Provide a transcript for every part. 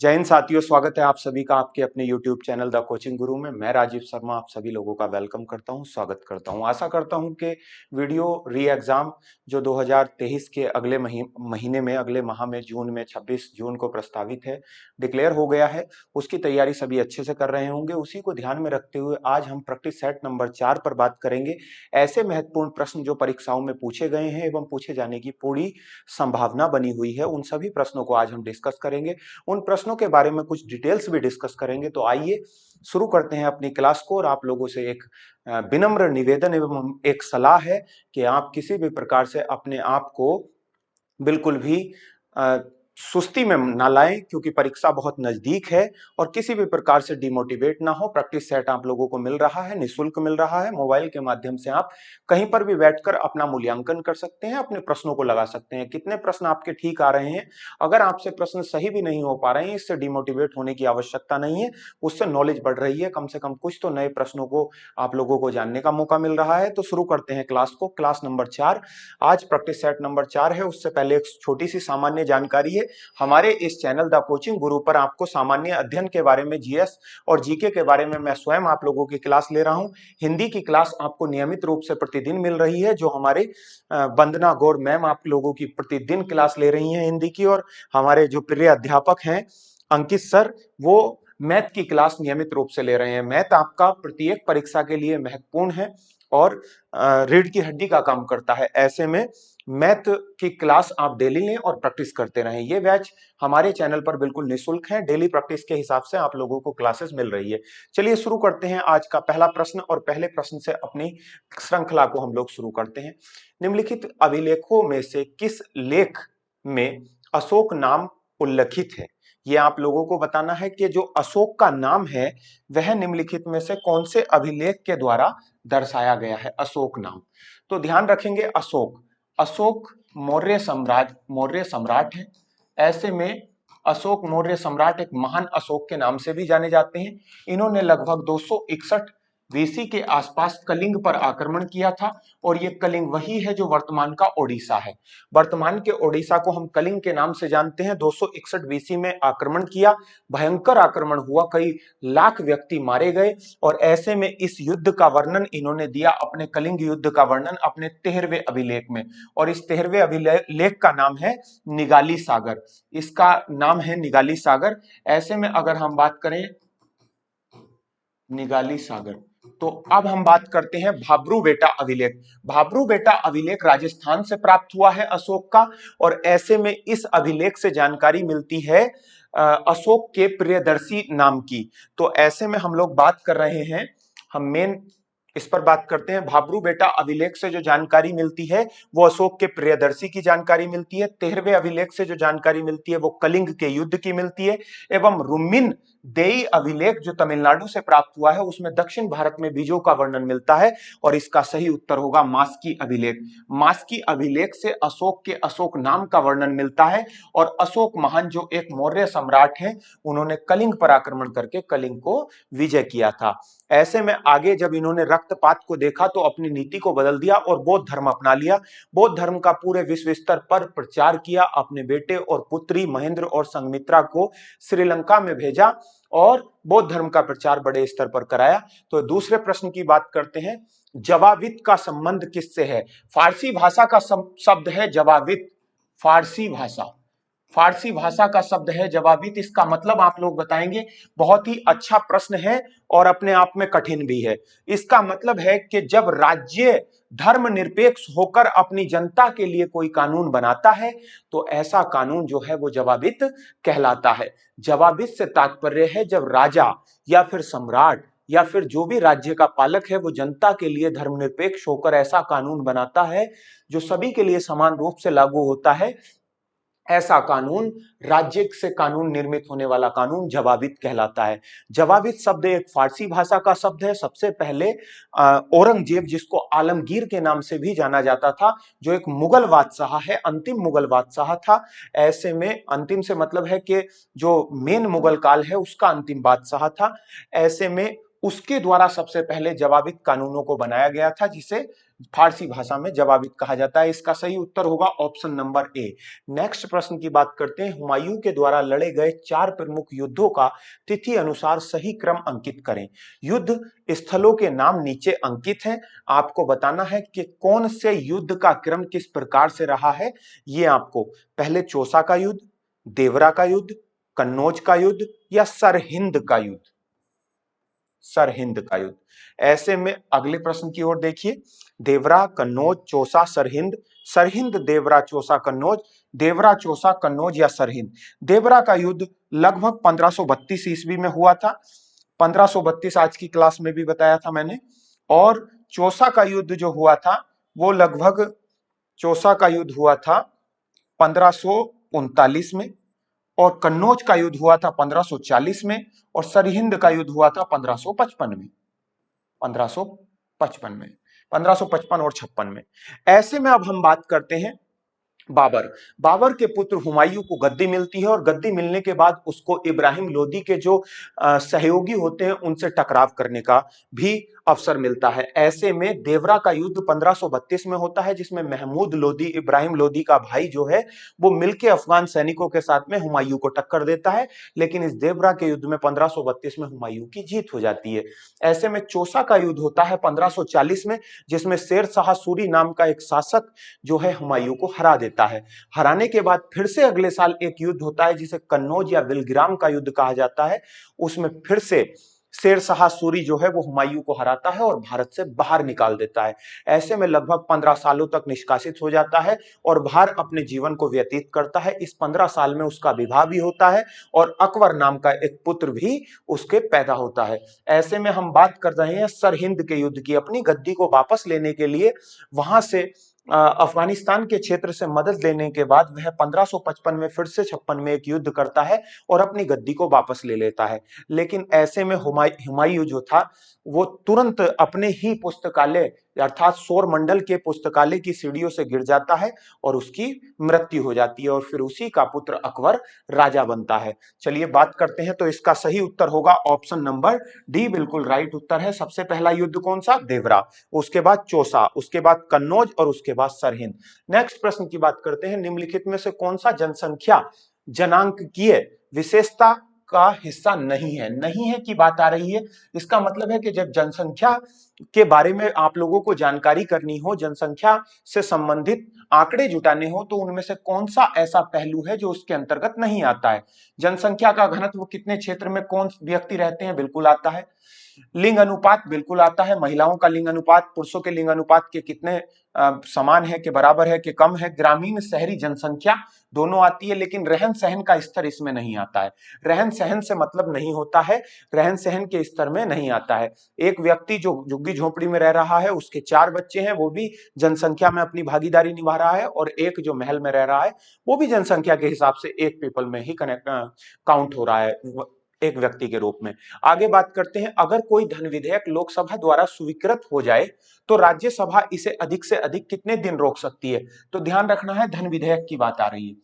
जय हिंद साथियों, स्वागत है आप सभी का आपके अपने YouTube चैनल द कोचिंग गुरु में। मैं राजीव शर्मा आप सभी लोगों का वेलकम करता हूं, स्वागत करता हूं। आशा करता हूं कि वीडियो री एग्जाम जो 2023 के अगले महीने में, अगले माह में, जून में 26 जून को प्रस्तावित है, डिक्लेयर हो गया है, उसकी तैयारी सभी अच्छे से कर रहे होंगे। उसी को ध्यान में रखते हुए आज हम प्रैक्टिस सेट नंबर 4 पर बात करेंगे। ऐसे महत्वपूर्ण प्रश्न जो परीक्षाओं में पूछे गए हैं एवं पूछे जाने की पूरी संभावना बनी हुई है, उन सभी प्रश्नों को आज हम डिस्कस करेंगे। उन प्रश्नों के बारे में कुछ डिटेल्स भी डिस्कस करेंगे। तो आइए शुरू करते हैं अपनी क्लास को। और आप लोगों से एक विनम्र निवेदन एवं एक सलाह है कि आप किसी भी प्रकार से अपने आप को बिल्कुल भी अ, सुस्ती में ना लाएं, क्योंकि परीक्षा बहुत नजदीक है। और किसी भी प्रकार से डिमोटिवेट ना हो। प्रैक्टिस सेट आप लोगों को मिल रहा है, निःशुल्क मिल रहा है। मोबाइल के माध्यम से आप कहीं पर भी बैठकर अपना मूल्यांकन कर सकते हैं, अपने प्रश्नों को लगा सकते हैं। कितने प्रश्न आपके ठीक आ रहे हैं, अगर आपसे प्रश्न सही भी नहीं हो पा रहे हैं, इससे डिमोटिवेट होने की आवश्यकता नहीं है। उससे नॉलेज बढ़ रही है, कम से कम कुछ तो नए प्रश्नों को आप लोगों को जानने का मौका मिल रहा है। तो शुरू करते हैं क्लास को। क्लास नंबर 4, आज प्रैक्टिस सेट नंबर 4 है। उससे पहले एक छोटी सी सामान्य जानकारी है। हमारे इस चैनल द कोचिंग गुरु पर आपको सामान्य अध्ययन के बारे में, जीएस और जीके के बारे में मैं स्वयं आप लोगों की क्लास ले रहा हूं। हिंदी की क्लास आपको नियमित रूप से प्रतिदिन मिल रही है, जो हमारे वंदना गौर मैम आप लोगों की प्रतिदिन क्लास ले रही हैं हिंदी की। और हमारे जो प्रिय अध्यापक हैं अंकित सर, वो मैथ की क्लास नियमित रूप से ले रहे हैं। मैथ आपका प्रत्येक परीक्षा के लिए महत्वपूर्ण है और रीढ़ की हड्डी का काम करता है। ऐसे में मैथ की क्लास आप डेली लें और प्रैक्टिस करते रहें। ये बैच हमारे चैनल पर बिल्कुल निःशुल्क है। डेली प्रैक्टिस के हिसाब से आप लोगों को क्लासेस मिल रही है। चलिए शुरू करते हैं आज का पहला प्रश्न। और पहले प्रश्न से अपनी श्रृंखला को हम लोग शुरू करते हैं। निम्नलिखित अभिलेखों में से किस लेख में अशोक नाम उल्लिखित है? ये आप लोगों को बताना है कि जो अशोक का नाम है वह निम्नलिखित में से कौन से अभिलेख के द्वारा दर्शाया गया है, अशोक नाम। तो ध्यान रखेंगे, अशोक, अशोक मौर्य सम्राट है। ऐसे में अशोक मौर्य सम्राट एक महान अशोक के नाम से भी जाने जाते हैं। इन्होंने लगभग 261 बीसी के आसपास कलिंग पर आक्रमण किया था। और ये कलिंग वही है जो वर्तमान का ओडिशा है। वर्तमान के ओडिशा को हम कलिंग के नाम से जानते हैं। 261 बीसी में आक्रमण किया, भयंकर आक्रमण हुआ, कई लाख व्यक्ति मारे गए। और ऐसे में इस युद्ध का वर्णन इन्होंने दिया, अपने कलिंग युद्ध का वर्णन अपने 13वें अभिलेख में। और इस 13वें अभिलेख का नाम है निगाली सागर। इसका नाम है निगाली सागर। ऐसे में अगर हम बात करें निगाली सागर, तो अब हम बात करते हैं भाब्रू बेटा अभिलेख। भाब्रू बेटा अभिलेख राजस्थान से प्राप्त हुआ है अशोक का। और ऐसे में इस अभिलेख से जानकारी मिलती है अशोक के प्रियदर्शी नाम की। तो ऐसे में हम लोग बात कर रहे हैं, हम मेन इस पर बात करते हैं। भाब्रू बेटा अभिलेख से जो जानकारी मिलती है वो अशोक के प्रियदर्शी की जानकारी मिलती है। 13वें अभिलेख से जो जानकारी मिलती है वो कलिंग के युद्ध की मिलती है। एवं रुमिन देई अभिलेख जो तमिलनाडु से प्राप्त हुआ है उसमें दक्षिण भारत में बीजों का वर्णन मिलता है। और इसका सही उत्तर होगा मास्की अभिलेख। मास्की अभिलेख से अशोक के अशोक नाम का वर्णन मिलता है। और अशोक महान जो एक मौर्य सम्राट है, उन्होंने कलिंग पर आक्रमण करके कलिंग को विजय किया था। ऐसे में आगे जब इन्होंने रक्तपात को देखा तो अपनी नीति को बदल दिया और बौद्ध धर्म अपना लिया। बौद्ध धर्म का पूरे विश्व स्तर पर प्रचार किया। अपने बेटे और पुत्री महेंद्र और संघमित्रा को श्रीलंका में भेजा और बौद्ध धर्म का प्रचार बड़े स्तर पर कराया। तो दूसरे प्रश्न की बात करते हैं। जवाबित का संबंध किससे है? फारसी भाषा का शब्द है जवाबित। फारसी भाषा का शब्द है जवाबित। इसका मतलब आप लोग बताएंगे। बहुत ही अच्छा प्रश्न है और अपने आप में कठिन भी है। इसका मतलब है कि जब राज्य धर्मनिरपेक्ष होकर अपनी जनता के लिए कोई कानून बनाता है तो ऐसा कानून जो है वो जवाबित कहलाता है। जवाबित से तात्पर्य है जब राजा या फिर सम्राट या फिर जो भी राज्य का पालक है वो जनता के लिए धर्मनिरपेक्ष होकर ऐसा कानून बनाता है जो सभी के लिए समान रूप से लागू होता है, ऐसा कानून, राज्य से कानून निर्मित होने वाला कानून जवाबित कहलाता है। जवाबित शब्द एक फारसी भाषा का शब्द है। सबसे पहले औरंगजेब, जिसको आलमगीर के नाम से भी जाना जाता था, जो एक मुगल बादशाह है, अंतिम मुगल बादशाह था। ऐसे में अंतिम से मतलब है कि जो मेन मुगल काल है उसका अंतिम बादशाह था। ऐसे में उसके द्वारा सबसे पहले जवाबित कानूनों को बनाया गया था, जिसे फारसी भाषा में जवाबित कहा जाता है। इसका सही उत्तर होगा ऑप्शन नंबर ए। नेक्स्ट प्रश्न की बात करते हैं, हुमायूं के द्वारा लड़े गए 4 प्रमुख युद्धों का तिथि अनुसार सही क्रम अंकित करें। युद्ध स्थलों के नाम नीचे अंकित हैं, आपको बताना है कि कौन से युद्ध का क्रम किस प्रकार से रहा है। ये आपको पहले चौसा का युद्ध, देवरा का युद्ध, कन्नौज का युद्ध या सरहिंद का युद्ध, सरहिंद का युद्ध। ऐसे में अगले प्रश्न की ओर देखिए, देवरा, कन्नौज, चौसा, सरहिंद, सरहिंद, देवरा, चौसा, कन्नौज, देवरा, चौसा, कन्नौज या सरहिंद। देवरा का युद्ध लगभग 1532 ईस्वी में हुआ था, 1532 आज की क्लास में भी बताया था मैंने। और चौसा का युद्ध जो हुआ था वो लगभग, चौसा का युद्ध हुआ था 1539 में, और कन्नौज का युद्ध हुआ था 1540 में, और सरहिंद का युद्ध हुआ था 1555 में, 1555 में, 1555 और 56 में। ऐसे में अब हम बात करते हैं बाबर। बाबर के पुत्र हुमायूं को गद्दी मिलती है, और गद्दी मिलने के बाद उसको इब्राहिम लोदी के जो सहयोगी होते हैं उनसे टकराव करने का भी अवसर मिलता है। ऐसे में देवरा का युद्ध 1532 में होता है, जिसमें महमूद लोदी, इब्राहिम लोदी का भाई जो है, वो मिलकर अफगान सैनिकों के साथ में हुमायूं को टक्कर देता है। लेकिन इस देवरा के युद्ध में 1532 में हुमायूं की जीत हो जाती है। ऐसे में चौसा का युद्ध होता है 1540 में, जिसमें शेर शाह सूरी नाम का एक शासक जो है हुमायूं को हरा देता है। हराने के बाद फिर से अगले साल एक युद्ध होता है, जिसे कन्नौज या बिलग्राम का युद्ध कहा जाता है। उसमें फिर से शेर शाह सूरी जो है वो हुमायूं को हराता है और भारत से बाहर निकाल देता है। ऐसे में लगभग 15 सालों तक निष्कासित हो जाता है और बाहर अपने जीवन को व्यतीत करता है। इस 15 साल में उसका विवाह भी होता है और अकबर नाम का एक पुत्र भी उसके पैदा होता है। ऐसे में हम बात कर रहे हैं सरहिंद के युद्ध की। अपनी गद्दी को वापस लेने के लिए वहां से अफगानिस्तान के क्षेत्र से मदद लेने के बाद वह 1555 में फिर से 56 में एक युद्ध करता है और अपनी गद्दी को वापस ले लेता है। लेकिन ऐसे में हुमायूं जो था वो तुरंत अपने ही पुस्तकालय अर्थात सौर मंडल के पुस्तकालय की सीढ़ियों से गिर जाता है और उसकी मृत्यु हो जाती है, और फिर उसी का पुत्र अकबर राजा बनता है। चलिए बात करते हैं, तो इसका सही उत्तर होगा ऑप्शन नंबर डी, बिल्कुल राइट उत्तर है। सबसे पहला युद्ध कौन सा? देवरा, उसके बाद चौसा, उसके बाद कन्नौज और उसके बाद सरहिंद। नेक्स्ट प्रश्न की बात करते हैं, निम्नलिखित में से कौन सा जनसंख्या जनांकीय विशेषता का हिस्सा नहीं है? नहीं है की बात आ रही है, इसका मतलब है कि जब जनसंख्या के बारे में आप लोगों को जानकारी करनी हो, जनसंख्या से संबंधित आंकड़े जुटाने हो, तो उनमें से कौन सा ऐसा पहलू है जो उसके अंतर्गत नहीं आता है? जनसंख्या का घनत्व, कितने क्षेत्र में कौन व्यक्ति रहते हैं, बिल्कुल आता है। लिंग अनुपात बिल्कुल आता है, महिलाओं का लिंग अनुपात पुरुषों के लिंग अनुपात के कितने समान है कि बराबर है कि कम है। ग्रामीण शहरी जनसंख्या दोनों आती है, लेकिन रहन सहन का स्तर इसमें नहीं आता है। रहन सहन से मतलब नहीं होता है, रहन सहन के स्तर में नहीं आता है। एक व्यक्ति जो झुग्गी झोपड़ी में रह रहा है, उसके 4 बच्चे हैं, वो भी जनसंख्या में अपनी भागीदारी निभा रहा है, और एक जो महल में रह रहा है वो भी जनसंख्या के हिसाब से एक पीपल में ही काउंट हो रहा है, एक व्यक्ति के रूप में। आगे बात करते हैं, अगर कोई धन विधेयक लोकसभा द्वारा स्वीकृत हो जाए तो राज्यसभा इसे अधिक से अधिक कितने दिन रोक सकती है? तो ध्यान रखना है, धन विधेयक की बात आ रही है।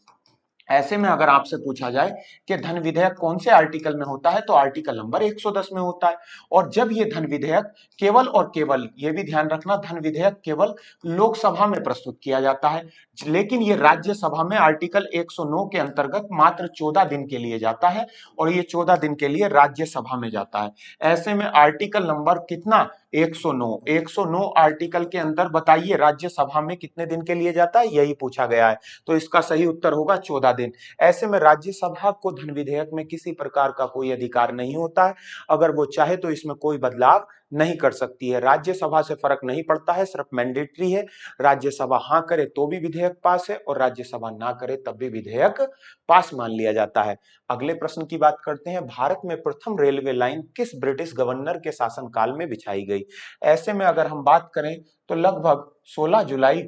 ऐसे में अगर आपसे पूछा जाए कि धन विधेयक कौन से आर्टिकल में होता है, तो आर्टिकल नंबर 110 में होता है। और जब ये धन विधेयक केवल और केवल, ये भी ध्यान रखना, धन विधेयक केवल लोकसभा में प्रस्तुत किया जाता है, लेकिन ये राज्यसभा में आर्टिकल 109 के अंतर्गत मात्र 14 दिन के लिए जाता है, और ये 14 दिन के लिए राज्यसभा में जाता है। ऐसे में आर्टिकल नंबर कितना? 109। 109 आर्टिकल के अंदर बताइए राज्यसभा में कितने दिन के लिए जाता है, यही पूछा गया है। तो इसका सही उत्तर होगा 14 दिन। ऐसे में राज्यसभा को धन विधेयक में किसी प्रकार का कोई अधिकार नहीं होता है, अगर वो चाहे तो इसमें कोई बदलाव नहीं कर सकती है। राज्यसभा से फर्क नहीं पड़ता है, सिर्फ मैंडेटरी है। राज्यसभा हाँ करे तो भी विधेयक पास है, और राज्यसभा ना करे तब भी विधेयक पास मान लिया जाता है। अगले प्रश्न की बात करते हैं, भारत में प्रथम रेलवे लाइन किस ब्रिटिश गवर्नर के शासनकाल में बिछाई गई? ऐसे में अगर हम बात करें तो लगभग 16 जुलाई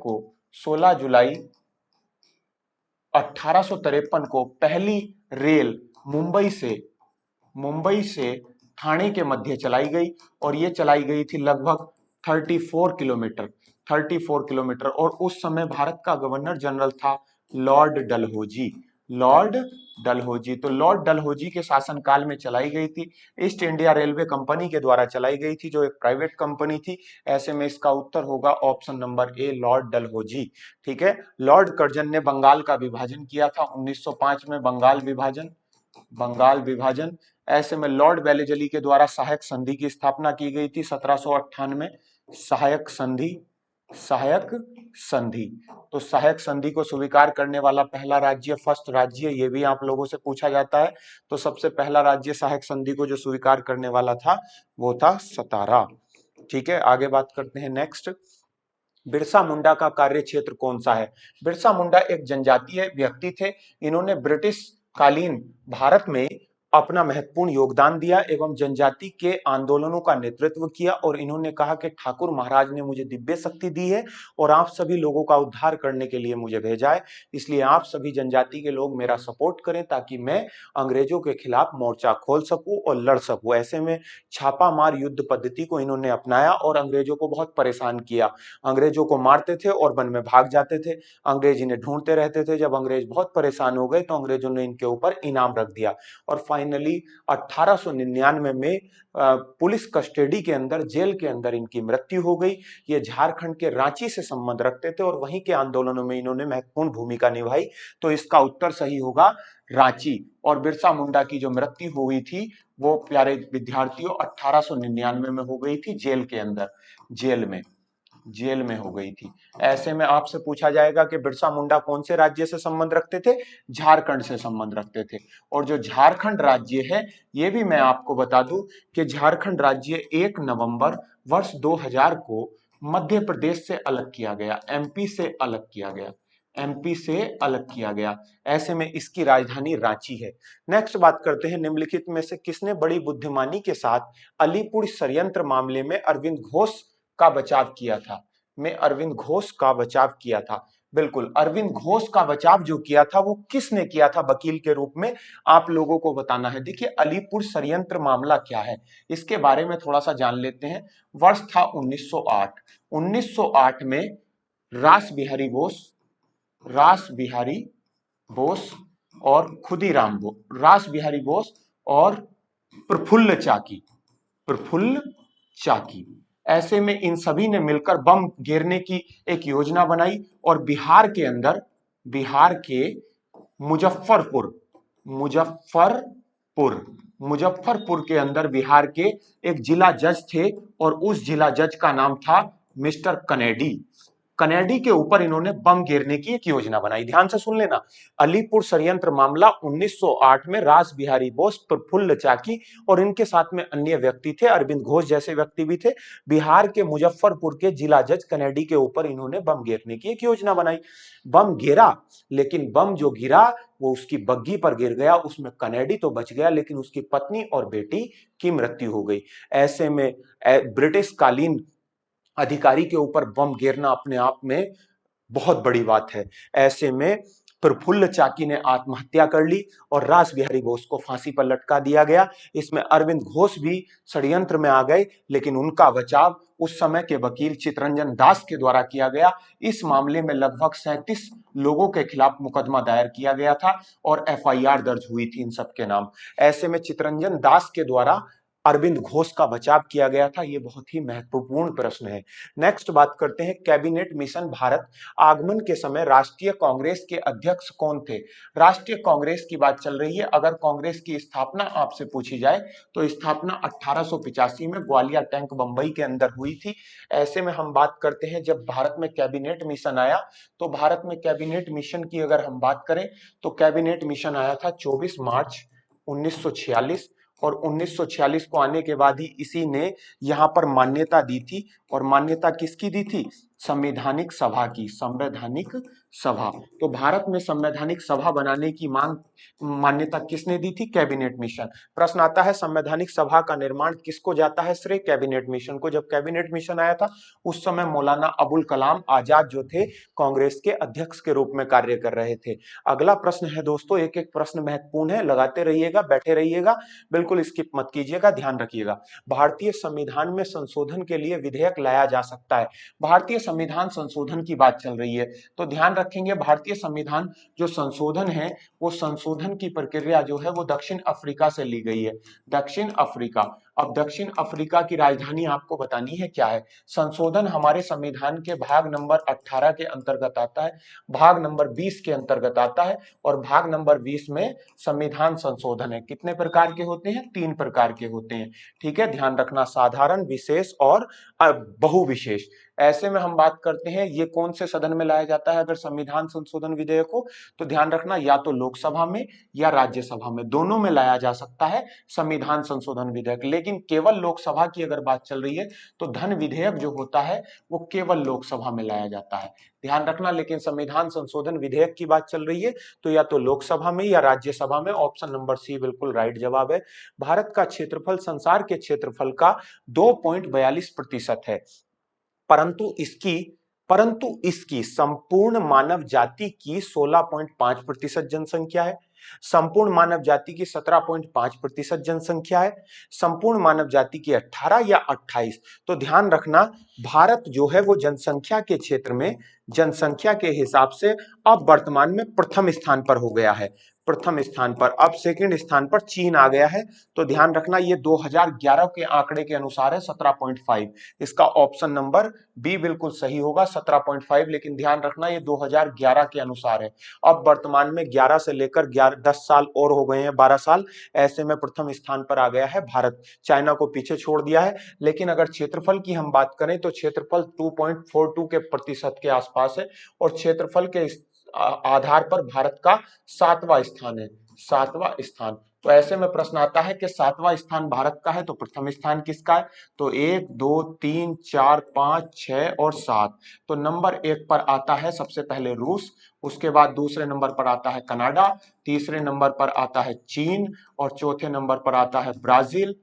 1853 को पहली रेल मुंबई से ठाणे के मध्य चलाई गई, और ये चलाई गई थी लगभग 34 किलोमीटर, और उस समय भारत का गवर्नर जनरल था लॉर्ड डलहौजी। लॉर्ड डलहौजी। तो लॉर्ड डलहौजी के शासनकाल में चलाई गई थी। ईस्ट इंडिया रेलवे कंपनी के द्वारा चलाई गई थी, जो एक प्राइवेट कंपनी थी। ऐसे में इसका उत्तर होगा option number A, Lord Dalhousie. ठीक है। लॉर्ड कर्जन ने बंगाल का विभाजन किया था 1905 में, बंगाल विभाजन। ऐसे में लॉर्ड वेलेजली के द्वारा सहायक संधि की स्थापना की गई थी 1798। सहायक संधि, सहायक संधि। तो सहायक संधि को स्वीकार करने वाला पहला राज्य, फर्स्ट राज्य, ये भी आप लोगों से पूछा जाता है। तो सबसे पहला राज्य सहायक संधि को जो स्वीकार करने वाला था वो था सतारा। ठीक है, आगे बात करते हैं। नेक्स्ट, बिरसा मुंडा का कार्य क्षेत्र कौन सा है? बिरसा मुंडा एक जनजातीय व्यक्ति थे। इन्होंने ब्रिटिश कालीन भारत में अपना महत्वपूर्ण योगदान दिया एवं जनजाति के आंदोलनों का नेतृत्व किया, और इन्होंने कहा कि ठाकुर महाराज ने मुझे दिव्य शक्ति दी है और आप सभी लोगों का उद्धार करने के लिए मुझे भेजा है, इसलिए आप सभी जनजाति के लोग मेरा सपोर्ट करें ताकि मैं अंग्रेजों के खिलाफ मोर्चा खोल सकूं और लड़ सकूं। ऐसे में छापामार युद्ध पद्धति को इन्होंने अपनाया और अंग्रेजों को बहुत परेशान किया। अंग्रेजों को मारते थे और वन में भाग जाते थे। अंग्रेज इन्हें ढूंढते रहते थे। जब अंग्रेज बहुत परेशान हो गए तो अंग्रेजों ने इनके ऊपर इनाम रख दिया और फाइनली 1899 में पुलिस कस्टडी के अंदर, जेल के अंदर इनकी मृत्यु हो गई। ये झारखंड के रांची से संबंध रखते थे और वहीं के आंदोलनों में इन्होंने महत्वपूर्ण भूमिका निभाई। तो इसका उत्तर सही होगा रांची। और बिरसा मुंडा की जो मृत्यु हुई थी वो प्यारे विद्यार्थियों 1899 में हो गई थी, जेल के अंदर, जेल में हो गई थी। ऐसे में आपसे पूछा जाएगा कि बिरसा मुंडा कौन से राज्य से संबंध रखते थे? झारखंड से संबंध रखते थे। और जो झारखंड राज्य है, ये भी मैं आपको बता दूं कि झारखंड राज्य 1 नवंबर वर्ष 2000 को मध्य प्रदेश से अलग किया गया, एमपी से अलग किया गया, एमपी से अलग किया गया। ऐसे में इसकी राजधानी रांची है। नेक्स्ट बात करते हैं, निम्नलिखित में से किसने बड़ी बुद्धिमानी के साथ अलीपुर षड्यंत्र मामले में अरविंद घोष का बचाव किया था? में अरविंद घोष का बचाव किया था। बिल्कुल, अरविंद घोष का बचाव जो किया था वो किसने किया था वकील के रूप में, आप लोगों को बताना है। देखिए, अलीपुर षड्यंत्र मामला क्या है, इसके बारे में थोड़ा सा जान लेते हैं। वर्ष था 1908। 1908 में रास बिहारी बोस, रास बिहारी बोस और खुदीराम बोस, रास बिहारी बोस और प्रफुल्ल चाकी, प्रफुल्ल चाकी, ऐसे में इन सभी ने मिलकर बम गिरने की एक योजना बनाई और बिहार के अंदर, बिहार के मुजफ्फरपुर, मुजफ्फरपुर, मुजफ्फरपुर के अंदर बिहार के एक जिला जज थे और उस जिला जज का नाम था मिस्टर कनेडी। कनेडी के ऊपर इन्होंने बम गिरने की एक योजना बनाई। ध्यान से सुन लेना, अलीपुर षड्यंत्र मामला 1908 में रास बिहारी बोस, प्रफुल्ल चाकी और इनके साथ में अन्य व्यक्ति थे, अरविंद घोष जैसे व्यक्ति भी थे। बिहार के मुजफ्फरपुर के जिला जज कनेडी के ऊपर इन्होंने बम गिरने की एक योजना बनाई। बम गिरा, लेकिन बम जो गिरा वो उसकी बग्गी पर गिर गया, उसमें कनेडी तो बच गया लेकिन उसकी पत्नी और बेटी की मृत्यु हो गई। ऐसे में ब्रिटिश कालीन अधिकारी के ऊपर बम गिरना अपने आप में बहुत बड़ी बात है। ऐसे में प्रफुल्ल चाकी ने आत्महत्या कर ली और रास बिहारी बोस को फांसी पर लटका दिया गया। इसमें अरविंद घोष भी षड्यंत्र में आ गए, लेकिन उनका बचाव उस समय के वकील चितरंजन दास के द्वारा किया गया। इस मामले में लगभग 37 लोगों के खिलाफ मुकदमा दायर किया गया था और एफआईआर दर्ज हुई थी इन सबके नाम। ऐसे में चितरंजन दास के द्वारा अरविंद घोष का बचाव किया गया था। ये बहुत ही महत्वपूर्ण प्रश्न है। नेक्स्ट बात करते हैं, कैबिनेट मिशन भारत आगमन के समय राष्ट्रीय कांग्रेस के अध्यक्ष कौन थे? राष्ट्रीय कांग्रेस की बात चल रही है। अगर कांग्रेस की स्थापना आपसे पूछी जाए तो स्थापना 1885 में ग्वालियर टैंक बंबई के अंदर हुई थी। ऐसे में हम बात करते हैं, जब भारत में कैबिनेट मिशन आया तो भारत में कैबिनेट मिशन की अगर हम बात करें तो कैबिनेट मिशन आया था 24 मार्च 1946 और 1946 को आने के बाद ही इसी ने यहां पर मान्यता दी थी। और मान्यता किसकी दी थी? संवैधानिक सभा की, संवैधानिक सभा। तो भारत में संवैधानिक सभा बनाने की मान्यता किसने दी थी? Cabinet mission. प्रश्न आता है, संवैधानिक सभा का निर्माण किसको जाता है श्रेय? कैबिनेट मिशन को। जब कैबिनेट मिशन आया था उस समय मौलाना अबुल कलाम आजाद जो थे कांग्रेस के अध्यक्ष के रूप में कार्य कर रहे थे। अगला प्रश्न है दोस्तों, एक एक प्रश्न महत्वपूर्ण है, लगाते रहिएगा, बैठे रहिएगा, बिल्कुल स्किप मत कीजिएगा, ध्यान रखिएगा। भारतीय संविधान में संशोधन के लिए विधेयक लाया जा सकता है। भारतीय संविधान संशोधन की बात चल रही है तो ध्यान रखेंगे भारतीय संविधान जो संशोधन है वो संशोधन की प्रक्रिया जो है वो दक्षिण अफ्रीका से ली गई है। दक्षिण अफ्रीका। अब दक्षिण अफ्रीका की राजधानी आपको बतानी है क्या है। संशोधन हमारे संविधान के भाग नंबर 18 के अंतर्गत आता है, भाग नंबर 20 के अंतर्गत आता है और भाग नंबर 20 में संविधान संशोधन है। कितने प्रकार के होते हैं? 3 प्रकार के होते हैं। ठीक है, ध्यान रखना, साधारण, विशेष और बहुविशेष। ऐसे में हम बात करते हैं ये कौन से सदन में लाया जाता है अगर संविधान संशोधन विधेयक हो, तो ध्यान रखना या तो लोकसभा में या राज्यसभा में, दोनों में लाया जा सकता है संविधान संशोधन विधेयक। लेकिन केवल लोकसभा की अगर बात चल रही है तो धन विधेयक जो होता है वो केवल लोकसभा में लाया जाता है, ध्यान रखना। लेकिन संविधान संशोधन विधेयक की बात चल रही है तो या तो लोकसभा में या राज्यसभा में। ऑप्शन नंबर सी बिल्कुल राइट जवाब है। भारत का क्षेत्रफल संसार के क्षेत्रफल का 2.42% है, परंतु इसकी संपूर्ण मानव जाति की 16.5% जनसंख्या है, संपूर्ण मानव जाति की 17.5% जनसंख्या है, संपूर्ण मानव जाति की 18 या 28। तो ध्यान रखना भारत जो है वो जनसंख्या के क्षेत्र में, जनसंख्या के हिसाब से अब वर्तमान में प्रथम स्थान पर हो गया है, प्रथम स्थान पर। अब सेकंड स्थान पर चीन आ गया है। तो ध्यान रखना ये 2011 के आंकड़े के अनुसार है 17.5। इसका ऑप्शन नंबर बी बिल्कुल सही होगा 17.5। लेकिन ध्यान रखना ये 2011 के अनुसार है। अब वर्तमान में 11 से लेकर 10 साल और हो गए हैं, 12 साल। ऐसे में प्रथम स्थान पर आ गया है भारत, चाइना को पीछे छोड़ दिया है। लेकिन अगर क्षेत्रफल की हम बात करें तो क्षेत्रफल 2.42 के प्रतिशत के आसपास है और क्षेत्रफल के आधार पर भारत का 7वां स्थान है, 7वां स्थान। तो ऐसे में प्रश्न आता है कि 7वां स्थान भारत का है तो प्रथम स्थान किसका है? तो 1 2 3 4 5 6 और 7। तो नंबर 1 पर आता है सबसे पहले रूस, उसके बाद दूसरे नंबर पर आता है कनाडा, तीसरे नंबर पर आता है चीन और चौथे नंबर पर आता है ब्राजील,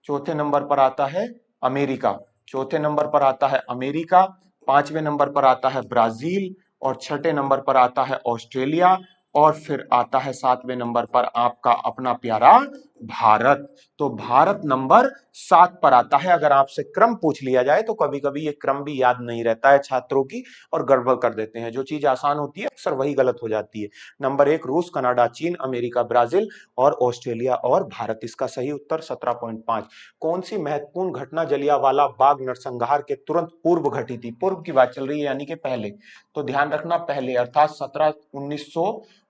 चौथे नंबर पर आता है अमेरिका, चौथे नंबर पर आता है अमेरिका, पांचवें नंबर पर आता है ब्राजील और छठे नंबर पर आता है ऑस्ट्रेलिया और फिर आता है 7वें नंबर पर आपका अपना प्यारा भारत। तो भारत नंबर 7 पर आता है। अगर आपसे क्रम पूछ लिया जाए तो कभी कभी ये क्रम भी याद नहीं रहता है छात्रों की और गड़बड़ कर देते हैं, जो चीज आसान होती है अक्सर वही गलत हो जाती है। नंबर 1 रूस, कनाडा, चीन, अमेरिका, ब्राजील और ऑस्ट्रेलिया और भारत। इसका सही उत्तर 17.5। कौन सी महत्वपूर्ण घटना जलियांवाला बाग नरसंहार के तुरंत पूर्व घटी थी? पूर्व की बात चल रही है यानी कि पहले। तो ध्यान रखना पहले अर्थात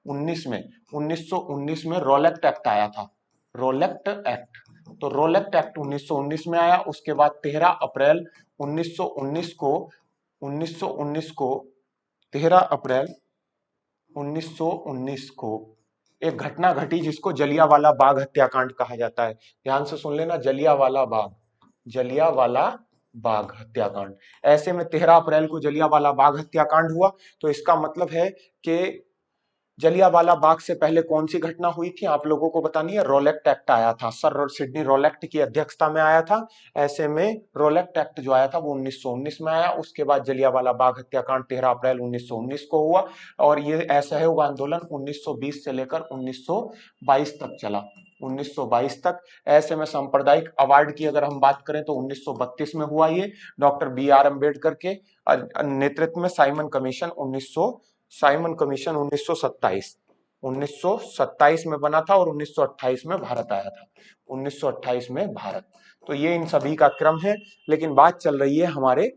1919 में रोलेक्ट एक्ट आया था, रोलेक्ट एक्ट। तो रोलेक्ट एक्ट 1919 में आया। उसके बाद 13 अप्रैल 1919 को 13 अप्रैल 1919 को एक घटना घटी जिसको जलियांवाला बाग हत्याकांड कहा जाता है। ध्यान से सुन लेना, जलियांवाला बाग, जलियांवाला बाग हत्याकांड। ऐसे में 13 अप्रैल को जलियांवाला बाग हत्याकांड हुआ। तो इसका मतलब है कि जलियांवाला बाग से पहले कौन सी घटना हुई थी आप लोगों को बतानी है। रोलेक्ट एक्ट आया था, सर सिडनी रोलेक्ट की अध्यक्षता में आया था। ऐसे में रोलेक्ट एक्ट जो आया था वो 1919 में आया। उसके बाद जलियांवाला बाग हत्याकांड 13 अप्रैल 1919 को हुआ और ये असहयोग आंदोलन 1920 से लेकर 1922 तक चला, 1922 तक। ऐसे में सांप्रदायिक अवार्ड की अगर हम बात करें तो 1932 में हुआ ये, डॉक्टर BR अम्बेडकर के नेतृत्व में साइमन कमीशन 1927 में बना था और 1928 में भारत आया था, 1928 में भारत। तो ये इन सभी का क्रम है। लेकिन बात चल रही है हमारे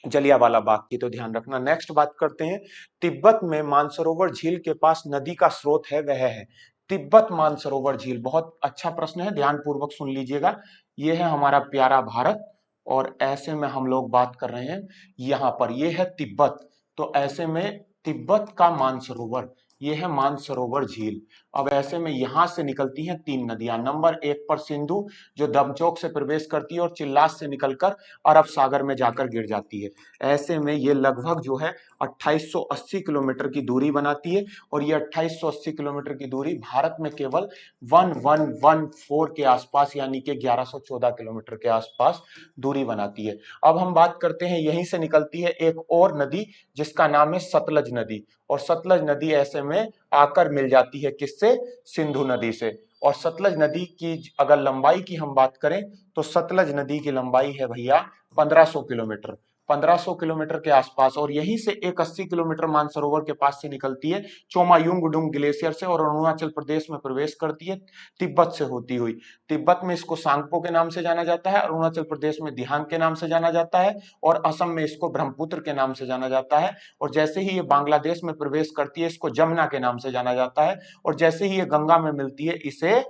जलियांवाला बाग की, तो ध्यान रखना। नेक्स्ट बात करते हैं, तिब्बत में मानसरोवर झील के पास नदी का स्रोत है वह है। तिब्बत मानसरोवर झील, बहुत अच्छा प्रश्न है, ध्यान पूर्वक सुन लीजिएगा। ये है हमारा प्यारा भारत और ऐसे में हम लोग बात कर रहे हैं यहां पर, ये है तिब्बत। तो ऐसे में तिब्बत का मानसरोवर, ये है मानसरोवर झील। अब ऐसे में यहां से निकलती हैं 3 नदियां। नंबर 1 पर सिंधु जो दमचौक से प्रवेश करती है और चिल्लास से निकलकर अरब सागर में जाकर गिर जाती है। ऐसे में ये लगभग जो है 2880 किलोमीटर की दूरी बनाती है और ये 2880 किलोमीटर की दूरी भारत में केवल 1114 के आसपास यानी कि 1114 किलोमीटर के आसपास दूरी बनाती है। अब हम बात करते हैं, यहीं से निकलती है एक और नदी जिसका नाम है सतलज नदी और सतलज नदी ऐसे में आकर मिल जाती है किससे? सिंधु नदी से। और सतलज नदी की अगर लंबाई की हम बात करें तो सतलज नदी की लंबाई है भैया 1500 किलोमीटर, 1500 किलोमीटर के आसपास, और यहीं से एक 80 किलोमीटर मानसरोवर के पास से निकलती है चोमायुंगडुंग ग्लेशियर से, और अरुणाचल प्रदेश में प्रवेश करती है तिब्बत से होती हुई। तिब्बत में इसको सांगपो के नाम से जाना जाता है, अरुणाचल प्रदेश में दिहांग के नाम से जाना जाता है, और असम में इसको ब्रह्मपुत्र के नाम से जाना जाता है। और जैसे ही ये बांग्लादेश में प्रवेश करती है इसको जमुना के नाम से जाना जाता है, और जैसे ही ये गंगा में मिलती है इसे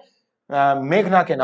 मेघना के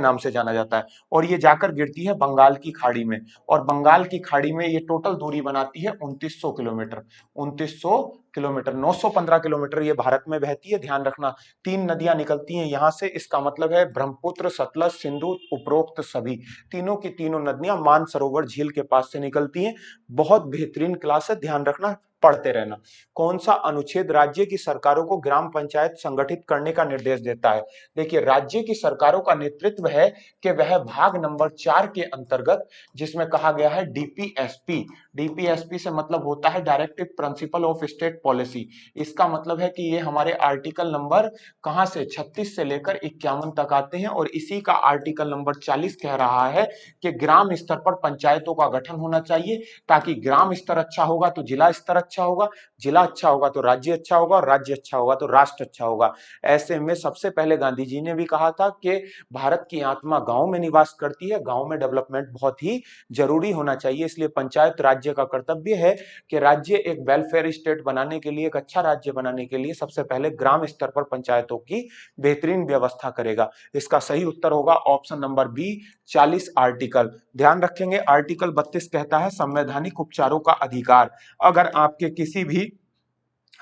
नाम से जाना जाता है, और ये जाकर गिरती है बंगाल की खाड़ी में, और बंगाल की खाड़ी में ये टोटल दूरी बनाती है 2900 किलोमीटर। 2900 किलोमीटर, 915 किलोमीटर ये भारत में बहती है, ध्यान रखना। तीन नदियां निकलती हैं यहां से, इसका मतलब है ब्रह्मपुत्र, सतलज, सिंधु, उपरोक्त सभी तीनों की तीनों नदियां मानसरोवर झील के पास से निकलती हैं। बहुत बेहतरीन क्लास है, ध्यान रखना, पढ़ते रहना। कौन सा अनुच्छेद राज्य की सरकारों को ग्राम पंचायत संगठित करने का निर्देश देता है? देखिए, राज्य की सरकारों का नेतृत्व है कि वह भाग नंबर 4 के अंतर्गत, जिसमें कहा गया है डीपीएसपी। डीपीएसपी से मतलब होता है directive principle of state policy. इसका मतलब है कि ये हमारे आर्टिकल नंबर कहां से 36 से लेकर 51 तक आते हैं, और इसी का आर्टिकल नंबर 40 कह रहा है कि ग्राम स्तर पर पंचायतों का गठन होना चाहिए, ताकि ग्राम स्तर अच्छा होगा तो जिला स्तर अच्छा होगा, जिला अच्छा होगा तो राज्य अच्छा होगा, और राज्य अच्छा होगा तो राष्ट्र अच्छा होगा। ऐसे में सबसे पहले गांधी जी ने भी कहा था कि भारत की आत्मा गांव में निवास करती है, गांव में डेवलपमेंट बहुत ही जरूरी होना चाहिए, इसलिए पंचायत राज्य का कर्तव्य है कि राज्य एक वेलफेयर स्टेट बनाने के लिए, एक अच्छा राज्य बनाने के लिए सबसे पहले ग्राम स्तर पर पंचायतों की बेहतरीन व्यवस्था करेगा। इसका सही उत्तर होगा ऑप्शन नंबर बी, 40 आर्टिकल। ध्यान रखेंगे, आर्टिकल 32 कहता है संवैधानिक उपचारों का अधिकार। अगर आपके किसी भी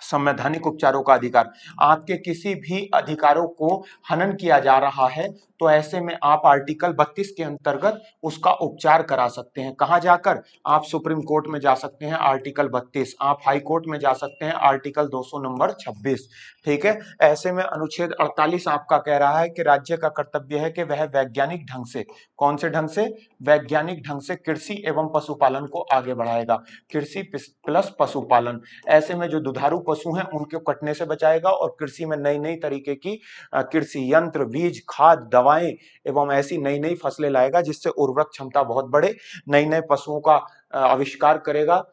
संवैधानिक उपचारों का अधिकार, आपके किसी भी अधिकारों को हनन किया जा रहा है, तो ऐसे में आप आर्टिकल 32 के अंतर्गत उसका उपचार करा सकते हैं। कहां जाकर? आप सुप्रीम कोर्ट में जा सकते हैं, आर्टिकल 32। आप हाई कोर्ट में जा सकते हैं, आर्टिकल 200 नंबर 26। ठीक है। ऐसे में अनुच्छेद 48 आपका कह रहा है कि राज्य का कर्तव्य है कि वह वैज्ञानिक ढंग से, कौन से ढंग से? वैज्ञानिक ढंग से कृषि एवं पशुपालन को आगे बढ़ाएगा। कृषि प्लस पशुपालन। ऐसे में जो दुधारू पशु हैं उनको कटने से बचाएगा, और कृषि में नई नई तरीके की कृषि यंत्र, बीज, खाद, दवाएं एवं ऐसी नई नई फसलें लाएगा जिससे उर्वरक क्षमता बहुत बढ़े। नए नए पशुओं का आविष्कार करेगा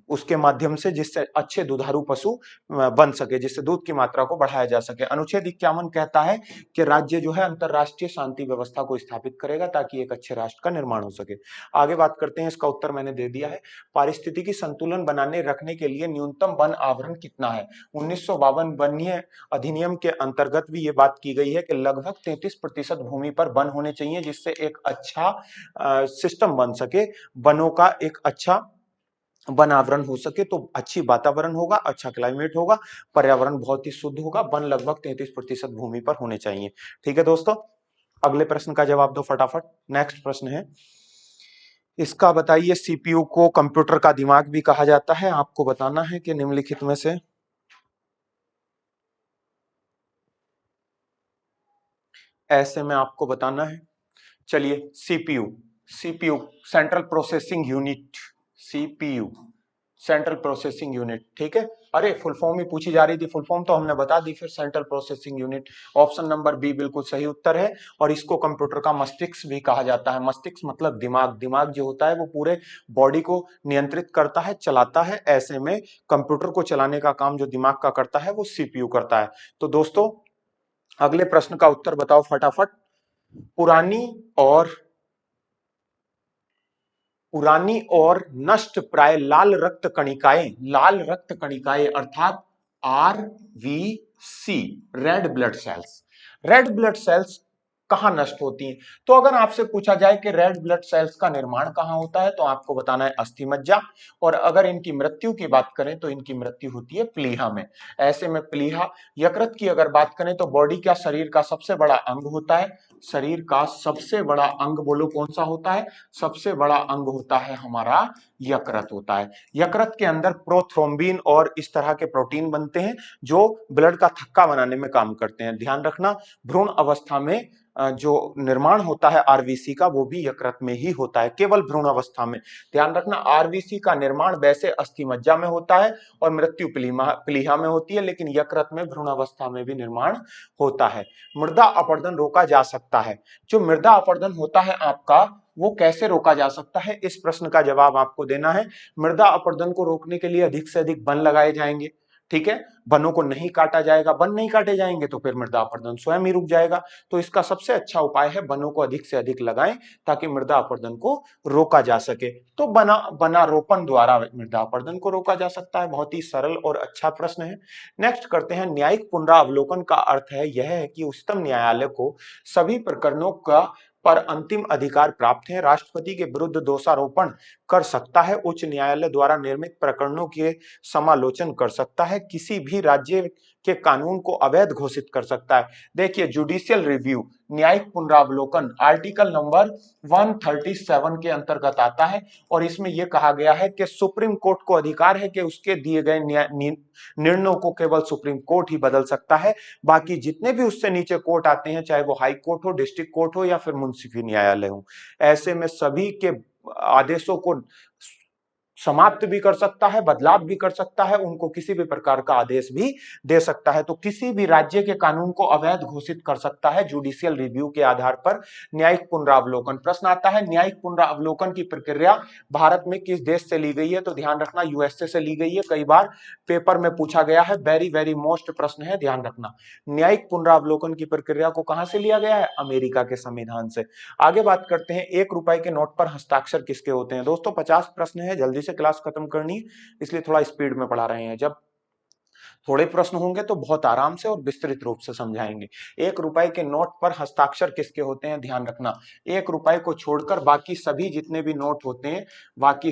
उसके माध्यम से, जिससे अच्छे दुधारू पशु बन सके, जिससे दूध की मात्रा को बढ़ाया जा सके। अनुच्छेद 51 कहता है कि राज्य जो है अंतरराष्ट्रीय शांति व्यवस्था को स्थापित करेगा ताकि एक अच्छे राष्ट्र का निर्माण हो सके। आगे बात करते हैं, इसका उत्तर मैंने दे दिया है। पारिस्थितिकी संतुलन बनाने रखने के लिए न्यूनतम वन आवरण कितना है? 1952 वन्य अधिनियम के अंतर्गत भी ये बात की गई है कि लगभग 33% भूमि पर वन होने चाहिए, जिससे एक अच्छा सिस्टम बन सके, वनों का एक अच्छा वन आवरण हो सके, तो अच्छी वातावरण होगा, अच्छा क्लाइमेट होगा, पर्यावरण बहुत ही शुद्ध होगा। वन लगभग 33% भूमि पर होने चाहिए। ठीक है दोस्तों, अगले प्रश्न का जवाब दो फटाफट। नेक्स्ट प्रश्न है, इसका बताइए, सीपीयू को कंप्यूटर का दिमाग भी कहा जाता है, आपको बताना है कि निम्नलिखित में से ऐसे में आपको बताना है। चलिए, CPU, CPU central processing unit, CPU central processing unit. ठीक है, अरे फुल फॉर्म ही पूछी जा रही थी, फुल फॉर्म तो हमने बता दी, फिर central processing unit. Option number B बिल्कुल सही उत्तर है, और इसको कंप्यूटर का मस्तिष्क भी कहा जाता है। मस्तिष्क मतलब दिमाग, दिमाग जो होता है वो पूरे बॉडी को नियंत्रित करता है, चलाता है। ऐसे में कंप्यूटर को चलाने का काम जो दिमाग का करता है वो सीपीयू करता है। तो दोस्तों, अगले प्रश्न का उत्तर बताओ फटाफट। पुरानी और पुरानी और नष्ट प्राय लाल रक्त कणिकाएं अर्थात RVC, red blood cells, red blood cells कहां नष्ट होती हैं? तो अगर आपसे पूछा जाए कि रेड ब्लड सेल्स का निर्माण कहां होता है, तो आपको बताना है अस्थि मज्जा। और अगर इनकी मृत्यु की बात करें तो इनकी मृत्यु होती है प्लीहा में। ऐसे में प्लीहा, यकृत की अगर बात करें तो बॉडी का शरीर का सबसे बड़ा अंग होता है, शरीर का सबसे बड़ा अंग बोलो कौन सा होता है? सबसे बड़ा अंग होता है हमारा यकृत होता है। यकृत के अंदर प्रोथ्रोम्बिन और इस तरह के प्रोटीन बनते हैं जो ब्लड का थक्का बनाने में काम करते हैं। ध्यान रखना, भ्रूण अवस्था में जो निर्माण होता है आरबीसी का वो भी यकृत में ही होता है, केवल भ्रूण अवस्था में। ध्यान रखना, आरबीसी का निर्माण वैसे अस्थि मज्जा में होता है और मृत्यु प्लीहा में होती है, लेकिन यकृत में भ्रूण अवस्था में भी निर्माण होता है। मृदा अपरदन रोका जा सकता है। जो मृदा अपरदन होता है आपका, वो कैसे रोका जा सकता है, इस प्रश्न का जवाब आपको देना है। मृदा अपरदन को रोकने के लिए अधिक से अधिक वन लगाए जाएंगे, ठीक है, वनों को नहीं काटा जाएगा, वन नहीं काटे जाएंगे तो फिर मृदा अपरदन स्वयं ही रुक जाएगा। तो इसका सबसे अच्छा उपाय है वनों को अधिक से अधिक लगाएं ताकि मृदा अपरदन को रोका जा सके। तो वनारोपण द्वारा मृदा अपरदन को रोका जा सकता है। बहुत ही सरल और अच्छा प्रश्न है। नेक्स्ट करते हैं, न्यायिक पुनरावलोकन का अर्थ है यह है कि उच्चतम न्यायालय को सभी प्रकरणों का पर अंतिम अधिकार प्राप्त है, राष्ट्रपति के विरुद्ध दोषारोपण कर सकता है, उच्च न्यायालय द्वारा निर्मित प्रकरणों के समालोचन कर सकता है, किसी भी राज्य के कानून को अवैध घोषित कर सकता है। देखिए, जुडिशियल रिव्यू, न्यायिक पुनरावलोकन आर्टिकल नंबर 137 के अंतर्गत आता है और इसमें यह कहा गया है कि सुप्रीम कोर्ट को अधिकार है कि उसके दिए गए निर्णयों को केवल सुप्रीम कोर्ट ही बदल सकता है। बाकी जितने भी उससे नीचे कोर्ट आते हैं, चाहे वो हाई कोर्ट हो, डिस्ट्रिक्ट कोर्ट हो या फिर मुंसिफी न्यायालय हो, ऐसे में सभी के आदेशों को समाप्त भी कर सकता है, बदलाव भी कर सकता है, उनको किसी भी प्रकार का आदेश भी दे सकता है। तो किसी भी राज्य के कानून को अवैध घोषित कर सकता है जुडिशियल रिव्यू के आधार पर न्यायिक पुनरावलोकन। प्रश्न आता है, न्यायिक पुनरावलोकन की प्रक्रिया भारत में किस देश से ली गई है? तो ध्यान रखना, यूएसए से ली गई है। कई बार पेपर में पूछा गया है, वेरी वेरी मोस्ट प्रश्न है, ध्यान रखना। न्यायिक पुनरावलोकन की प्रक्रिया को कहां से लिया गया है? अमेरिका के संविधान से। आगे बात करते हैं, 1 रुपए के नोट पर हस्ताक्षर किसके होते हैं? दोस्तों 50 प्रश्न है, जल्दी से क्लास खत्म करनी, इसलिए थोड़ा स्पीड में पढ़ा रहे हैं। जब थोड़े प्रश्न होंगे तो बहुत आराम से और विस्तृत रूप से समझाएंगे। 1 रुपए के नोट पर हस्ताक्षर किसके होते हैं? ध्यान रखना, 1 रुपए को छोड़कर बाकी सभी जितने भी नोट होते हैं, बाकी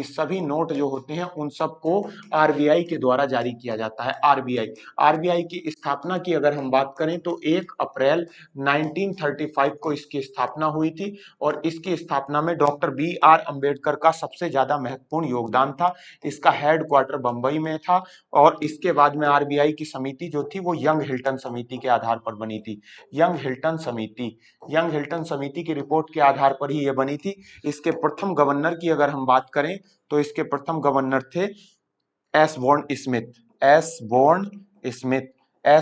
सभी नोट जो होते हैं उन सबको आरबीआई के द्वारा जारी किया जाता है। आरबीआई की स्थापना की अगर हम बात करें तो 1 अप्रैल 1935 को इसकी स्थापना हुई थी और इसकी स्थापना में डॉक्टर बी.आर. अंबेडकर का सबसे ज्यादा महत्वपूर्ण योगदान था। इसका हेडक्वार्टर बंबई में था और इसके बाद में आरबीआई की समिति जो थी वो यंग हिल्टन समिति के आधार पर बनी थी। यंग हिल्टन समिति की रिपोर्ट के आधार पर ही ये बनी थी। इसके प्रथम गवर्नर की अगर हम बात करें तो इसके प्रथम गवर्नर थे एस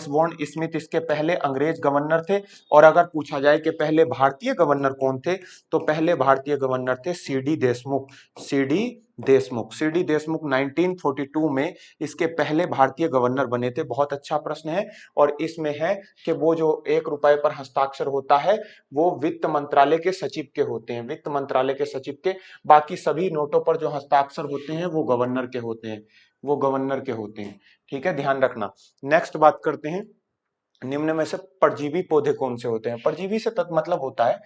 बॉर्न स्मिथ इसके पहले अंग्रेज गवर्नर थे। और अगर पूछा जाए कि पहले भारतीय गवर्नर कौन थे, तो पहले भारतीय गवर्नर थे सीडी देशमुख 1942 में इसके पहले भारतीय गवर्नर बने थे। बहुत अच्छा प्रश्न है और इसमें है कि वो जो 1 रुपए पर हस्ताक्षर होता है वो वित्त मंत्रालय के सचिव के होते हैं, वित्त मंत्रालय के सचिव के। बाकी सभी नोटों पर जो हस्ताक्षर होते हैं वो गवर्नर के होते हैं, ठीक है, ध्यान रखना। नेक्स्ट बात करते हैं, निम्न में से परजीवी पौधे कौन से होते हैं? परजीवी से मतलब होता है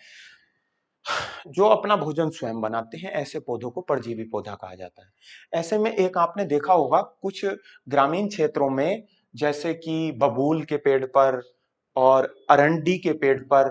जो अपना भोजन स्वयं बनाते हैं, ऐसे पौधों को परजीवी पौधा कहा जाता है। ऐसे में एक आपने देखा होगा कुछ ग्रामीण क्षेत्रों में, जैसे कि बबूल के पेड़ पर और अरंडी के पेड़ पर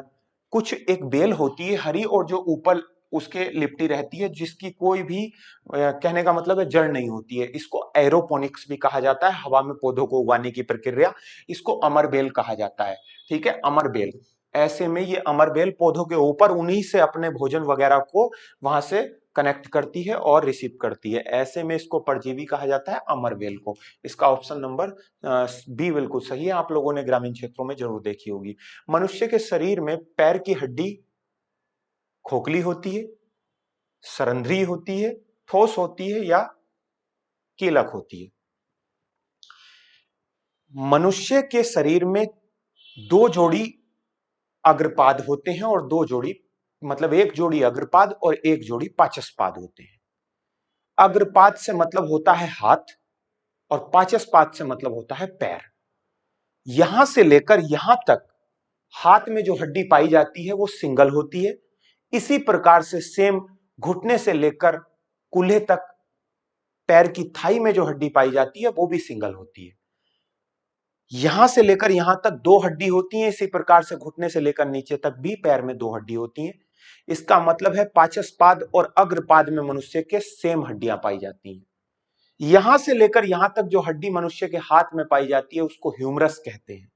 कुछ एक बेल होती है हरी और जो ऊपर उसके लिपटी रहती है, जिसकी कोई भी कहने का मतलब है जड़ नहीं होती है। इसको एरोपोनिक्स भी कहा जाता है, हवा में पौधों को उगाने की प्रक्रिया, इसको अमर बेल कहा जाता है, ठीक है, अमर बेल। ऐसे में ये अमर बेल पौधों के ऊपर उन्हीं से अपने भोजन वगैरह को वहां से कनेक्ट करती है और रिसीव करती है। ऐसे में इसको परजीवी कहा जाता है, अमर बेल को। इसका ऑप्शन नंबर बी बिल्कुल सही है, आप लोगों ने ग्रामीण क्षेत्रों में जरूर देखी होगी। मनुष्य के शरीर में पैर की हड्डी खोखली होती है, सरंध्री होती है, ठोस होती है या कीलक होती है? मनुष्य के शरीर में 2 जोड़ी अग्रपाद होते हैं और 2 जोड़ी मतलब 1 जोड़ी अग्रपाद और 1 जोड़ी पाचस्पाद होते हैं। अग्रपाद से मतलब होता है हाथ और पाचस्पाद से मतलब होता है पैर। यहां से लेकर यहां तक हाथ में जो हड्डी पाई जाती है वो सिंगल होती है। इसी प्रकार से सेम घुटने से लेकर कूल्हे तक पैर की थाई में जो हड्डी पाई जाती है वो भी सिंगल होती है। यहां से लेकर यहां तक 2 हड्डी होती हैं, इसी प्रकार से घुटने से लेकर नीचे तक भी पैर में 2 हड्डी होती हैं। इसका मतलब है पाचस्पाद और अग्रपाद में मनुष्य के सेम हड्डियां पाई जाती हैं। यहां से लेकर यहां तक जो हड्डी मनुष्य के हाथ में पाई जाती है उसको ह्यूमरस कहते हैं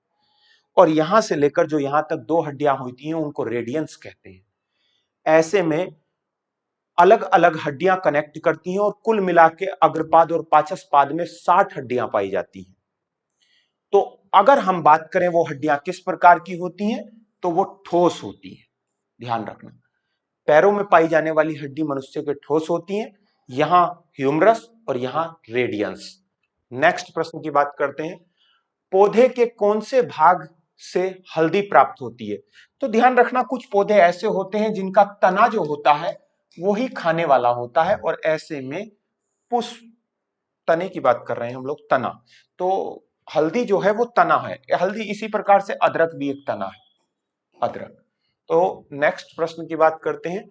और यहां से लेकर जो यहां तक 2 हड्डियां होती हैं उनको रेडियंस कहते हैं। ऐसे में अलग अलग हड्डियां कनेक्ट करती हैं और कुल मिला के अग्रपाद और पाचस्पाद में 60 हड्डियां पाई जाती हैं। तो अगर हम बात करें वो हड्डियां किस प्रकार की होती हैं, तो वो ठोस होती हैं, ध्यान रखना। पैरों में पाई जाने वाली हड्डी मनुष्य के ठोस होती है, यहां ह्यूमरस और यहां रेडियंस। नेक्स्ट प्रश्न की बात करते हैं, पौधे के कौन से भाग से हल्दी प्राप्त होती है? तो ध्यान रखना, कुछ पौधे ऐसे होते हैं जिनका तना जो होता है वो ही खाने वाला होता है, और ऐसे में पुष्प, तने की बात कर रहे हैं हम लोग, तना। तो हल्दी जो है वो तना है, हल्दी इसी प्रकार से अदरक भी एक तना है, अदरक। तो नेक्स्ट प्रश्न की बात करते हैं,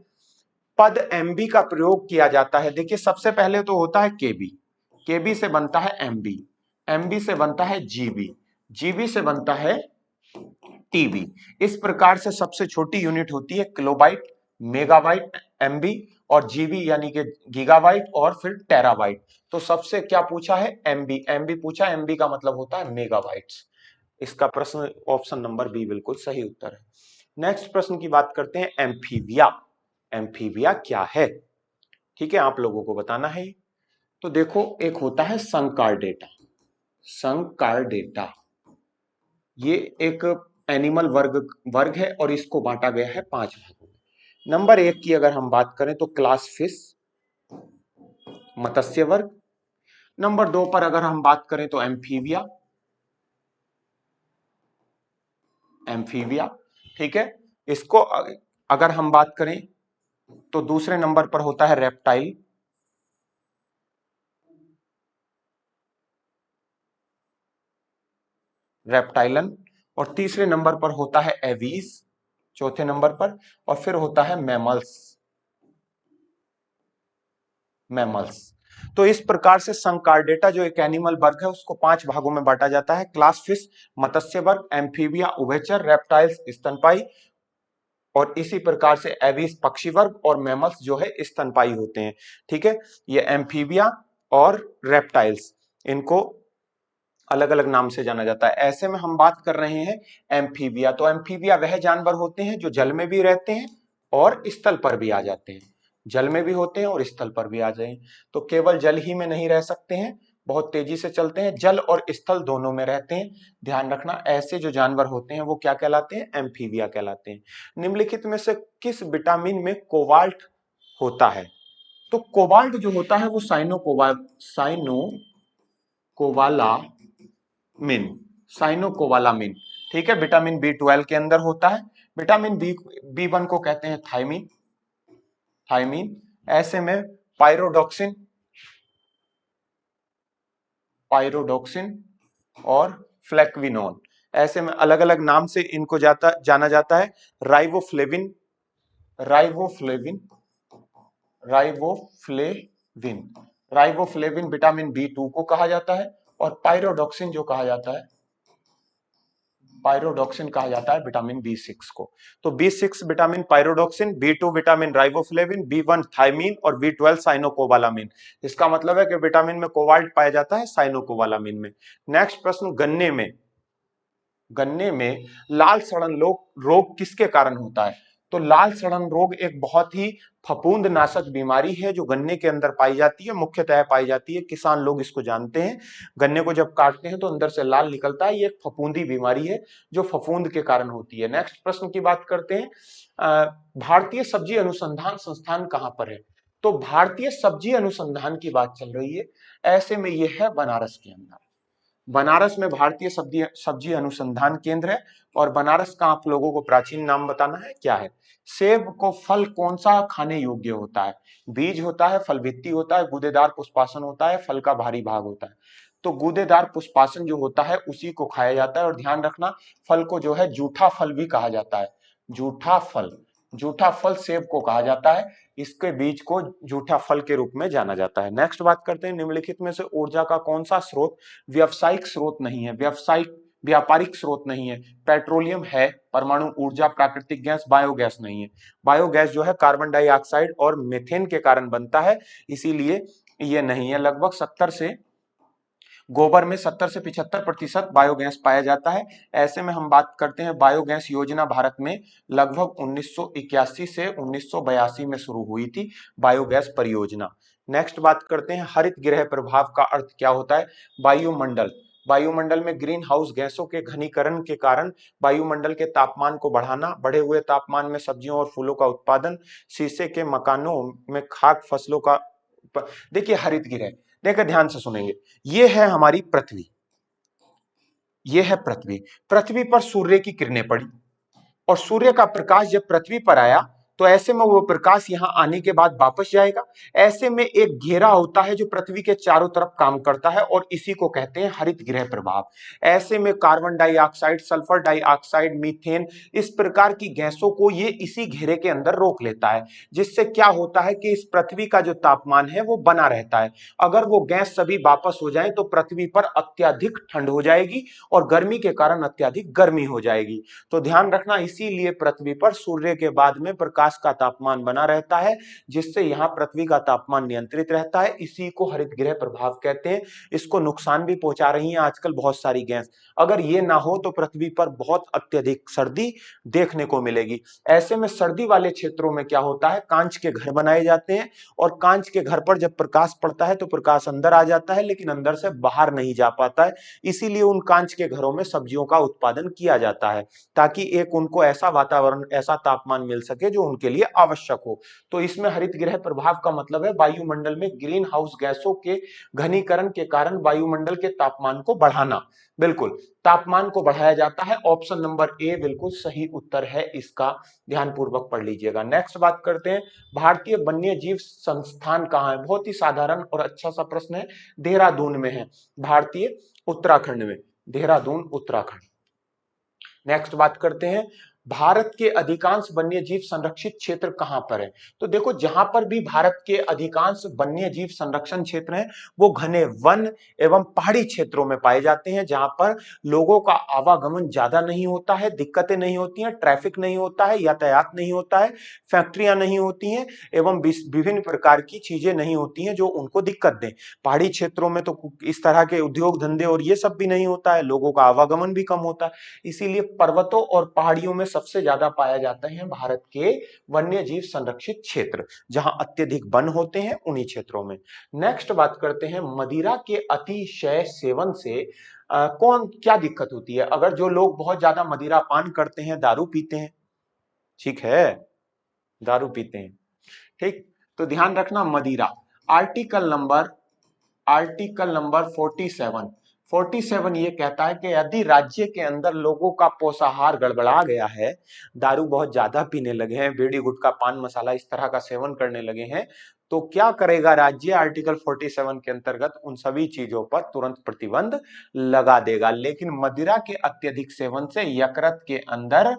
पद एमबी का प्रयोग किया जाता है। देखिए सबसे पहले तो होता है केबी, केबी से बनता है एमबी, एमबी से बनता है जीबी, जीबी से बनता है टीबी। इस प्रकार से सबसे छोटी यूनिट होती है किलोबाइट, मेगाबाइट, एमबी, और जीबी यानी कि गीगाबाइट, और फिर टेराबाइट। तो सबसे क्या पूछा है? एमबी, एमबी पूछा, एमबी का मतलब होता है मेगाबाइट्स। इसका प्रश्न ऑप्शन नंबर बी बिल्कुल सही उत्तर है। नेक्स्ट प्रश्न की बात करते हैं, एम्फीबिया। एम्फीबिया क्या है? ठीक है, आप लोगों को बताना है। तो देखो, एक होता है संकार्डेटा, संकार्डेटा ये एक एनिमल वर्ग है, और इसको बांटा गया है 5 भागों में। नंबर 1 की अगर हम बात करें तो क्लास फिश, मत्स्य वर्ग। नंबर 2 पर अगर हम बात करें तो एम्फीबिया, एम्फीबिया। ठीक है, इसको अगर हम बात करें तो दूसरे नंबर पर होता है रेप्टाइल, रेप्टाइलन, और तीसरे नंबर पर होता है एवीज, चौथे नंबर पर, और फिर होता है मैमल्स, मैमल्स। तो इस प्रकार से संकार्डेटा जो एक एनिमल वर्ग है उसको 5 भागों में बांटा जाता है, क्लास फिश, मत्स्य वर्ग, एम्फीबिया उभयचर, रेप्टाइल्स स्तनपाई, और इसी प्रकार से एवीज पक्षी वर्ग, और मैमल्स जो है स्तनपाई होते हैं। ठीक है, ये एम्फीबिया और रेप्टाइल्स, इनको अलग अलग नाम से जाना जाता है। ऐसे में हम बात कर रहे हैं एम्फीबिया। तो एम्फीबिया वह जानवर होते हैं जो जल में भी रहते हैं और स्थल पर भी आ जाते हैं, जल में भी होते हैं और स्थल पर भी आ जाए। तो केवल जल ही में नहीं रह सकते हैं, बहुत तेजी से चलते हैं, जल और स्थल दोनों में रहते हैं। ध्यान रखना, ऐसे जो जानवर होते हैं वो क्या कहलाते हैं? एम्फीबिया कहलाते हैं। निम्नलिखित में से किस विटामिन में कोबाल्ट होता है? तो कोबाल्ट जो होता है वो साइनोकोबालामिन, साइनोकोबालामिन। ठीक है, विटामिन बी 12 के अंदर होता है। विटामिन बी 1 को कहते हैं थायमीन, थायमीन। ऐसे में पायरोडॉक्सिन, पायरोडॉक्सिन और फ्लेक्विनोन, ऐसे में अलग अलग नाम से इनको जाना जाता है। Riboflavin, riboflavin, riboflavin, riboflavin vitamin B 2 को कहा जाता है, और पायरोडॉक्सिन जो कहा जाता है, पायरोडॉक्सिन कहा जाता है विटामिन बी 6 को। तो B 6 vitamin pyridoxine, B 2 vitamin riboflavin, B 1 thiamine, और बी 12 साइनोकोबालामिन। इसका मतलब है कि विटामिन में कोबाल्ट पाया जाता है साइनोकोबालामिन में। नेक्स्ट प्रश्न, गन्ने में, गन्ने में लाल सड़न रोग किसके कारण होता है? तो लाल सड़न रोग एक बहुत ही फफूंद नाशक बीमारी है जो गन्ने के अंदर पाई जाती है, मुख्यतः पाई जाती है, किसान लोग इसको जानते हैं। गन्ने को जब काटते हैं तो अंदर से लाल निकलता है, ये एक फफूंदी बीमारी है जो फफूंद के कारण होती है। नेक्स्ट प्रश्न की बात करते हैं, भारतीय सब्जी अनुसंधान संस्थान कहां पर है? तो भारतीय सब्जी अनुसंधान की बात चल रही है, ऐसे में यह है बनारस के अंदर। बनारस में भारतीय सब्जी सब्जी अनुसंधान केंद्र है। और बनारस का आप लोगों को प्राचीन नाम बताना है, क्या है? सेब को फल कौन सा खाने योग्य होता है? बीज होता है, फल भित्ति होता है, गूदेदार पुष्पासन होता है, फल का भारी भाग होता है। तो गूदेदार पुष्पासन जो होता है उसी को खाया जाता है। और ध्यान रखना, फल को जो है जूठा फल भी कहा जाता है, जूठा फल, जूठा फल सेब को कहा जाता है, इसके बीज को जूठा फल के रूप में जाना जाता है। नेक्स्ट बात करते हैं, निम्नलिखित में से ऊर्जा का कौन सा स्रोत व्यवसायिक स्रोत नहीं है? व्यापारिक स्रोत नहीं है। पेट्रोलियम है, परमाणु ऊर्जा, प्राकृतिक गैस, बायोगैस नहीं है। बायोगैस जो है कार्बन डाइऑक्साइड और मीथेन के कारण बनता है, इसीलिए ये नहीं है। लगभग 70 से गोबर में 70 से 75% बायोगैस पाया जाता है। ऐसे में हम बात करते हैं, बायोगैस योजना भारत में लगभग 1981 से 1982 में शुरू हुई थी, बायोगैस परियोजना। नेक्स्ट बात करते हैं, हरित गृह प्रभाव का अर्थ क्या होता है? वायुमंडल, वायुमंडल में ग्रीन हाउस गैसों के घनीकरण के कारण वायुमंडल के तापमान को बढ़ाना, बढ़े हुए तापमान में सब्जियों और फूलों का उत्पादन, शीशे के मकानों में खाद्य फसलों का। देखिए हरित गृह, देखिए ध्यान से सुनेंगे, ये है हमारी पृथ्वी, ये है पृथ्वी। पृथ्वी पर सूर्य की किरणें पड़ी और सूर्य का प्रकाश जब पृथ्वी पर आया तो ऐसे में वो प्रकाश यहां आने के बाद वापस जाएगा। ऐसे में एक घेरा होता है जो पृथ्वी के चारों तरफ काम करता है और इसी को कहते हैं हरित गृह प्रभाव। ऐसे में carbon dioxide, sulphur dioxide, methane, इस प्रकार की गैसों को ये इसी घेरे के अंदर रोक लेता है, जिससे क्या होता है कि इस पृथ्वी का जो तापमान है वो बना रहता है। अगर वो गैस सभी वापस हो जाए तो पृथ्वी पर अत्यधिक ठंड हो जाएगी और गर्मी के कारण अत्यधिक गर्मी हो जाएगी। तो ध्यान रखना, इसीलिए पृथ्वी पर सूर्य के बाद में प्रकाश का तापमान बना रहता है, जिससे यहां पृथ्वी का तापमान नियंत्रित रहता है। इसी को हरित गृह प्रभाव कहते हैं। इसको नुकसान भी पहुंचा रही हैं आजकल बहुत सारी गैस। अगर ये ना हो तो पृथ्वी पर बहुत अत्यधिक सर्दी देखने को मिलेगी। ऐसे में सर्दी वाले क्षेत्रों में क्या होता है, कांच के घर बनाए जाते हैं और कांच के घर पर जब प्रकाश पड़ता है तो प्रकाश अंदर आ जाता है लेकिन अंदर से बाहर नहीं जा पाता है। इसीलिए उन कांच के घरों में सब्जियों का उत्पादन किया जाता है, ताकि एक उनको ऐसा वातावरण, ऐसा तापमान मिल सके जो उनके लिए आवश्यक हो। तो इसमें हरित गृह प्रभाव का मतलब है वायुमंडल में ग्रीन हाउस गैसों के घनीकरण के कारण वायुमंडल के तापमान को बढ़ाना। बिल्कुल, तापमान को बढ़ाया जाता है। ऑप्शन नंबर ए बिल्कुल सही उत्तर है इसका, ध्यान पूर्वक पढ़ लीजिएगा। नेक्स्ट बात करते हैं, भारतीय वन्य जीव संस्थान कहाँ है। बहुत ही साधारण और अच्छा सा प्रश्न है, देहरादून में है, भारतीय उत्तराखंड में, देहरादून उत्तराखंड। नेक्स्ट बात करते हैं, भारत के अधिकांश वन्य जीव संरक्षित क्षेत्र कहां पर है। तो देखो, जहां पर भी भारत के अधिकांश वन्य जीव संरक्षण क्षेत्र हैं वो घने वन एवं पहाड़ी क्षेत्रों में पाए जाते हैं, जहां पर लोगों का आवागमन ज्यादा नहीं होता है, दिक्कतें नहीं होती हैं, ट्रैफिक नहीं होता है, यातायात नहीं होता है, फैक्ट्रियां नहीं होती हैं एवं विभिन्न प्रकार की चीजें नहीं होती हैं जो उनको दिक्कत दें। पहाड़ी क्षेत्रों में तो इस तरह के उद्योग धंधे और ये सब भी नहीं होता है, लोगों का आवागमन भी कम होता है। इसीलिए पर्वतों और पहाड़ियों में सबसे ज्यादा पाया जाते हैं भारत के वन्य जीव संरक्षित क्षेत्र, जहां अत्यधिक वन होते हैं उन्हीं क्षेत्रों में। नेक्स्ट बात करते हैं, मदिरा के अतिशय सेवन से कौन क्या दिक्कत होती है। अगर जो लोग बहुत ज्यादा मदिरा पान करते हैं, दारू पीते हैं, ठीक है, दारू पीते हैं, ठीक, तो ध्यान रखना मदिरा, आर्टिकल नंबर 47 ये कहता है कि यदि राज्य के अंदर लोगों का पोषाहार गड़बड़ा गया है, दारू बहुत ज्यादा पीने लगे हैं, बीड़ी गुटखा पान मसाला इस तरह का सेवन करने लगे हैं, तो क्या करेगा राज्य, आर्टिकल 47 के अंतर्गत उन सभी चीजों पर तुरंत प्रतिबंध लगा देगा। लेकिन मदिरा के अत्यधिक सेवन से यकृत के अंदर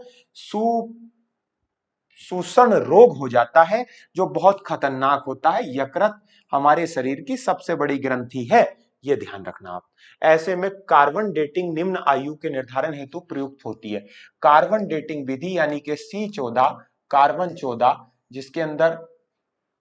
सूषण रोग हो जाता है, जो बहुत खतरनाक होता है। यकृत हमारे शरीर की सबसे बड़ी ग्रंथि है, ये ध्यान रखना आप। ऐसे में कार्बन डेटिंग निम्न आयु के निर्धारण हेतु प्रयुक्त होती है। कार्बन डेटिंग विधि यानी कि C14, कार्बन 14, जिसके अंदर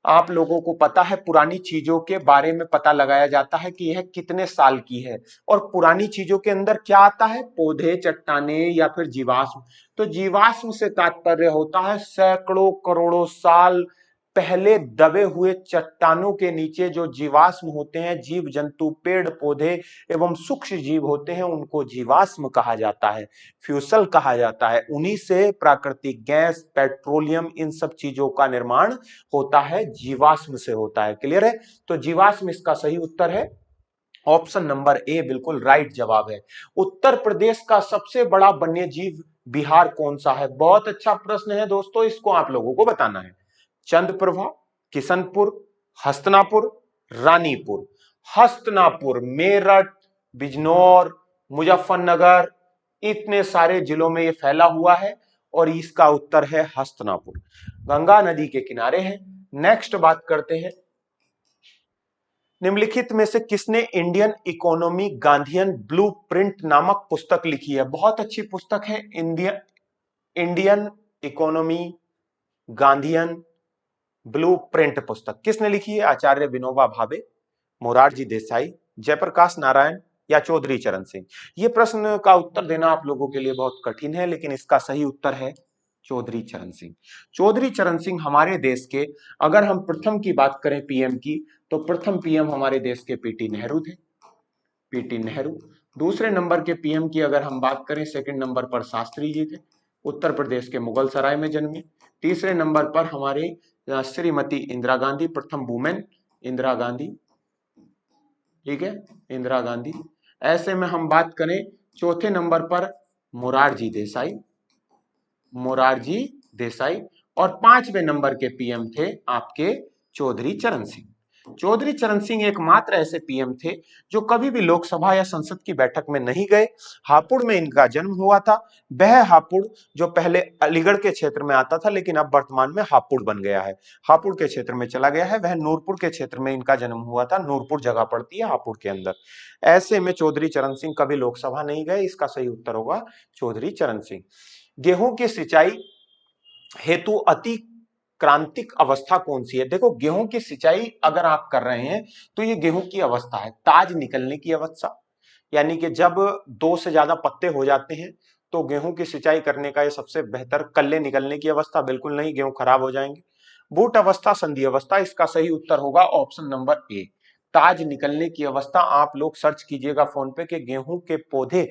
आप लोगों को पता है पुरानी चीजों के बारे में पता लगाया जाता है कि यह कितने साल की है। और पुरानी चीजों के अंदर क्या आता है, पौधे, चट्टाने या फिर जीवाश्म। तो जीवाश्म से तात्पर्य होता है सैकड़ों करोड़ों साल पहले दबे हुए चट्टानों के नीचे जो जीवाश्म होते हैं, जीव जंतु, पेड़ पौधे एवं सूक्ष्म जीव होते हैं, उनको जीवाश्म कहा जाता है, फ्यूसल कहा जाता है। उन्हीं से प्राकृतिक गैस, पेट्रोलियम, इन सब चीजों का निर्माण होता है, जीवाश्म से होता है। क्लियर है, तो जीवाश्म इसका सही उत्तर है। ऑप्शन नंबर ए बिल्कुल राइट जवाब है। उत्तर प्रदेश का सबसे बड़ा वन्य जीव बिहार कौन सा है। बहुत अच्छा प्रश्न है दोस्तों, इसको आप लोगों को बताना है। चंद्रप्रभा, किशनपुर, हस्तिनापुर, रानीपुर। हस्तिनापुर, मेरठ, बिजनौर, मुजफ्फरनगर, इतने सारे जिलों में ये फैला हुआ है और इसका उत्तर है हस्तिनापुर, गंगा नदी के किनारे है। नेक्स्ट बात करते हैं, निम्नलिखित में से किसने इंडियन इकोनॉमी गांधीयन ब्लूप्रिंट नामक पुस्तक लिखी है। बहुत अच्छी पुस्तक है, इंडियन इकोनॉमी गांधीयन ब्लूप्रिंट पुस्तक किसने लिखी है। आचार्य विनोबा भावे, मोरारजी देसाई, जयप्रकाश नारायण या चौधरी चरण सिंह। ये प्रश्न का उत्तर देना आप लोगों के लिए बहुत कठिन है, लेकिन इसका सही उत्तर है चौधरी चरण सिंह। चौधरी चरण सिंह हमारे देश के, अगर हम प्रथम की बात करें पीएम की, तो प्रथम पीएम हमारे देश के पीटी नेहरू थे, पीटी नेहरू। दूसरे नंबर के पीएम की अगर हम बात करें, सेकंड नंबर पर शास्त्री जी थे, उत्तर प्रदेश के मुगल सराय में जन्मे। तीसरे नंबर पर हमारे श्रीमती इंदिरा गांधी, प्रथम वुमेन इंदिरा गांधी, ठीक है, इंदिरा गांधी। ऐसे में हम बात करें चौथे नंबर पर मोरारजी देसाई, मोरारजी देसाई। और पांचवें नंबर के पीएम थे आपके चौधरी चरण सिंह। चौधरी चरण सिंह एकमात्र ऐसे पीएम थे जो कभी भी लोकसभा या संसद की बैठक में नहीं गए। हापुड़ में इनका जन्म हुआ था। वह हापुड़ जो पहले अलीगढ़ के क्षेत्र में आता था लेकिन अब वर्तमान में हापुड़ बन गया है, हापुड़ के क्षेत्र में चला गया है। वह नूरपुर के क्षेत्र में इनका जन्म हुआ था, नूरपुर जगह पड़ती है हापुड़ के अंदर। ऐसे में चौधरी चरण सिंह कभी लोकसभा नहीं गए, इसका सही उत्तर होगा चौधरी चरण सिंह। गेहूं की सिंचाई हेतु अति क्रांतिक अवस्था कौन सी है? देखो, गेहूं की सिंचाई अगर आप कर रहे हैं तो ये गेहूं की अवस्था है ताज निकलने की अवस्था, यानी कि जब दो से ज्यादा पत्ते हो जाते हैं तो गेहूं की सिंचाई करने का ये सबसे बेहतर, कल्ले निकलने की अवस्था बिल्कुल नहीं, गेहूं खराब हो जाएंगे। बूट अवस्था, संधि अवस्था, इसका सही उत्तर होगा ऑप्शन नंबर ए, ताज निकलने की अवस्था। आप लोग सर्च कीजिएगा फोन पे कि गेहूं के पौधे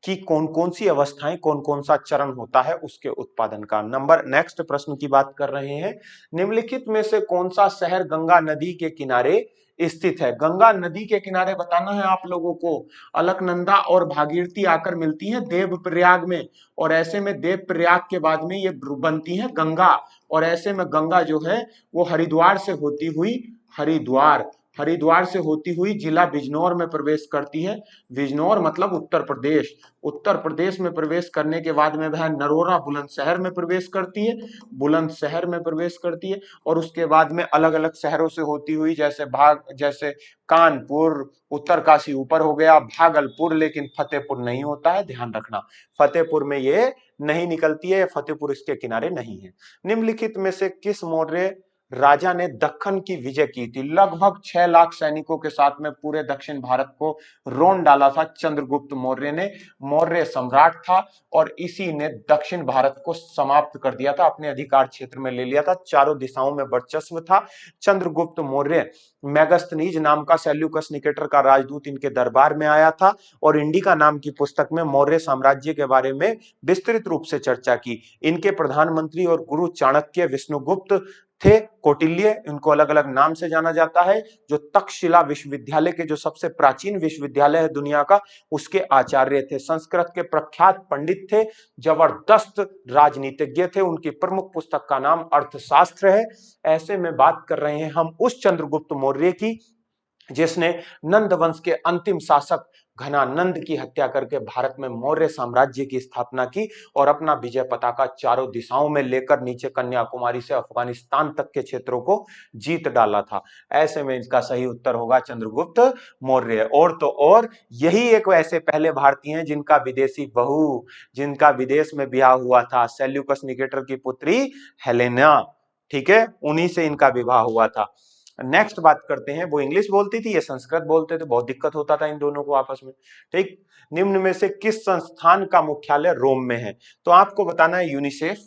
कि कौन कौन सी अवस्थाएं, कौन कौन सा चरण होता है उसके उत्पादन का। नंबर नेक्स्ट प्रश्न की बात कर रहे हैं, निम्नलिखित में से कौन सा शहर गंगा नदी के किनारे स्थित है? गंगा नदी के किनारे बताना है आप लोगों को। अलकनंदा और भागीरथी आकर मिलती हैं देवप्रयाग में, और ऐसे में देवप्रयाग के बाद में ये बनती है गंगा। और ऐसे में गंगा जो है वो हरिद्वार से होती हुई, हरिद्वार, हरिद्वार से होती हुई जिला बिजनौर में प्रवेश करती है। बिजनौर मतलब उत्तर प्रदेश। उत्तर प्रदेश में प्रवेश करने के बाद में वह नरोरा बुलंदशहर में प्रवेश करती है, बुलंदशहर में प्रवेश करती है। और उसके बाद में अलग अलग शहरों से होती हुई, जैसे कानपुर, उत्तरकाशी ऊपर हो गया, भागलपुर, लेकिन फतेहपुर नहीं होता है, ध्यान रखना फतेहपुर में ये नहीं निकलती है, फतेहपुर इसके किनारे नहीं है। निम्नलिखित में से किस मौर्य राजा ने दक्कन की विजय की थी? लगभग 6 लाख सैनिकों के साथ में पूरे दक्षिण भारत को रोन डाला था चंद्रगुप्त मौर्य ने। मौर्य सम्राट था और इसी ने दक्षिण भारत को समाप्त कर दिया था, अपने अधिकार क्षेत्र में ले लिया था, चारों दिशाओं में वर्चस्व था। चंद्रगुप्त मौर्य, मैगस्थनीज नाम का सेल्यूकस निकेटर का राजदूत इनके दरबार में आया था और इंडिका नाम की पुस्तक में मौर्य साम्राज्य के बारे में विस्तृत रूप से चर्चा की। इनके प्रधानमंत्री और गुरु चाणक्य विष्णुगुप्त थे, कौटिल्य, इनको अलग अलग नाम से जाना जाता है, जो तक्षशिला विश्वविद्यालय के, जो सबसे प्राचीन विश्वविद्यालय है दुनिया का, उसके आचार्य थे। संस्कृत के प्रख्यात पंडित थे, जबरदस्त राजनीतिज्ञ थे। उनकी प्रमुख पुस्तक का नाम अर्थशास्त्र है। ऐसे में बात कर रहे हैं हम उस चंद्रगुप्त मौर्य की जिसने नंद वंश के अंतिम शासक घनानंद की हत्या करके भारत में मौर्य साम्राज्य की स्थापना की और अपना विजय पताका चारों दिशाओं में लेकर नीचे कन्याकुमारी से अफगानिस्तान तक के क्षेत्रों को जीत डाला था। ऐसे में इसका सही उत्तर होगा चंद्रगुप्त मौर्य। और तो और यही एक ऐसे पहले भारतीय हैं जिनका विदेशी बहू, जिनका विदेश में ब्याह हुआ था, सेल्यूकस निकेटर की पुत्री हेलेना, ठीक है, उन्हीं से इनका विवाह हुआ था। नेक्स्ट बात करते हैं, वो इंग्लिश बोलती थी, ये संस्कृत बोलते थे, बहुत दिक्कत होता था इन दोनों को आपस में, ठीक। निम्न में से किस संस्थान का मुख्यालय रोम में है? तो आपको बताना है यूनिसेफ।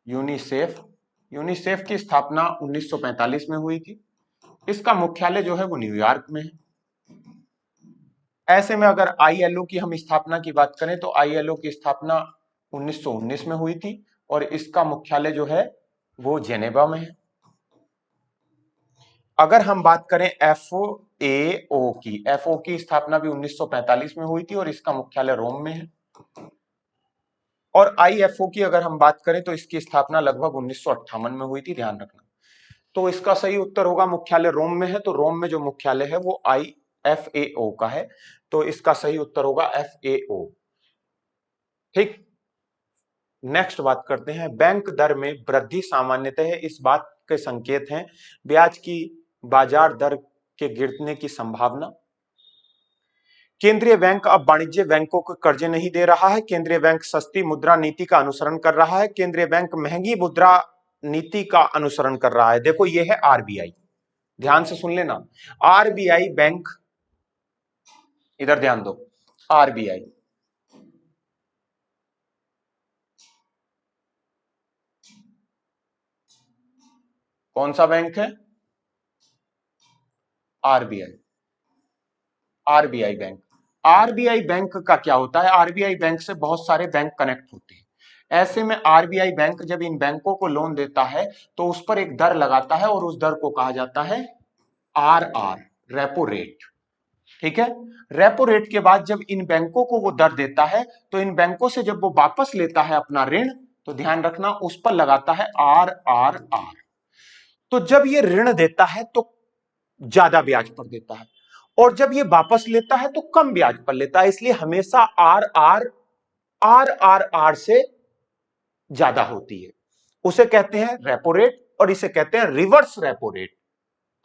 यूनिसेफ, यूनिसेफ की स्थापना 1945 में हुई थी। इसका मुख्यालय जो है वो न्यूयॉर्क में है। ऐसे में अगर आईएलओ की हम स्थापना की बात करें तो आईएलओ की स्थापना 1919 में हुई थी और इसका मुख्यालय जो है वो जेनेवा में है। अगर हम बात करें एफएओ की, एफओ की स्थापना भी 1945 में हुई थी और इसका मुख्यालय रोम में है। और आईएफओ की अगर हम बात करें तो इसकी स्थापना लगभग 1958 में हुई थी, ध्यान रखना। तो इसका सही उत्तर होगा, मुख्यालय रोम में है, तो रोम में जो मुख्यालय है वो आईएफएओ का है, तो इसका सही उत्तर होगा एफएओ, ठीक। नेक्स्ट बात करते हैं, बैंक दर में वृद्धि सामान्यतः इस बात के संकेत हैं, ब्याज की बाजार दर के गिरने की संभावना। केंद्रीय बैंक अब वाणिज्य बैंकों को कर्जे नहीं दे रहा है, केंद्रीय बैंक सस्ती मुद्रा नीति का अनुसरण कर रहा है, केंद्रीय बैंक महंगी मुद्रा नीति का अनुसरण कर रहा है। देखो ये है आरबीआई, ध्यान से सुन लेना, आरबीआई बैंक, इधर ध्यान दो, आरबीआई कौन सा बैंक है? RBI. RBI bank. RBI bank का क्या होता है, आरबीआई बैंक से बहुत सारे बैंक कनेक्ट होते हैं। ऐसे में आरबीआई बैंक जब इन बैंकों को लोन देता है तो उस पर एक दर लगाता है और उस दर को कहा जाता है आरआर, रेपो रेट। ठीक है, रेपो रेट के बाद जब इन बैंकों को वो दर देता है तो इन बैंकों से जब वो वापस लेता है अपना ऋण, तो ध्यान रखना उस पर लगाता है आरआरआर। तो जब ये ऋण देता है तो ज्यादा ब्याज पर देता है, और जब ये वापस लेता है तो कम ब्याज पर लेता है, इसलिए हमेशा आरआरआर से ज्यादा होती है। उसे कहते हैं रेपो रेट और इसे कहते हैं रिवर्स रेपो रेट।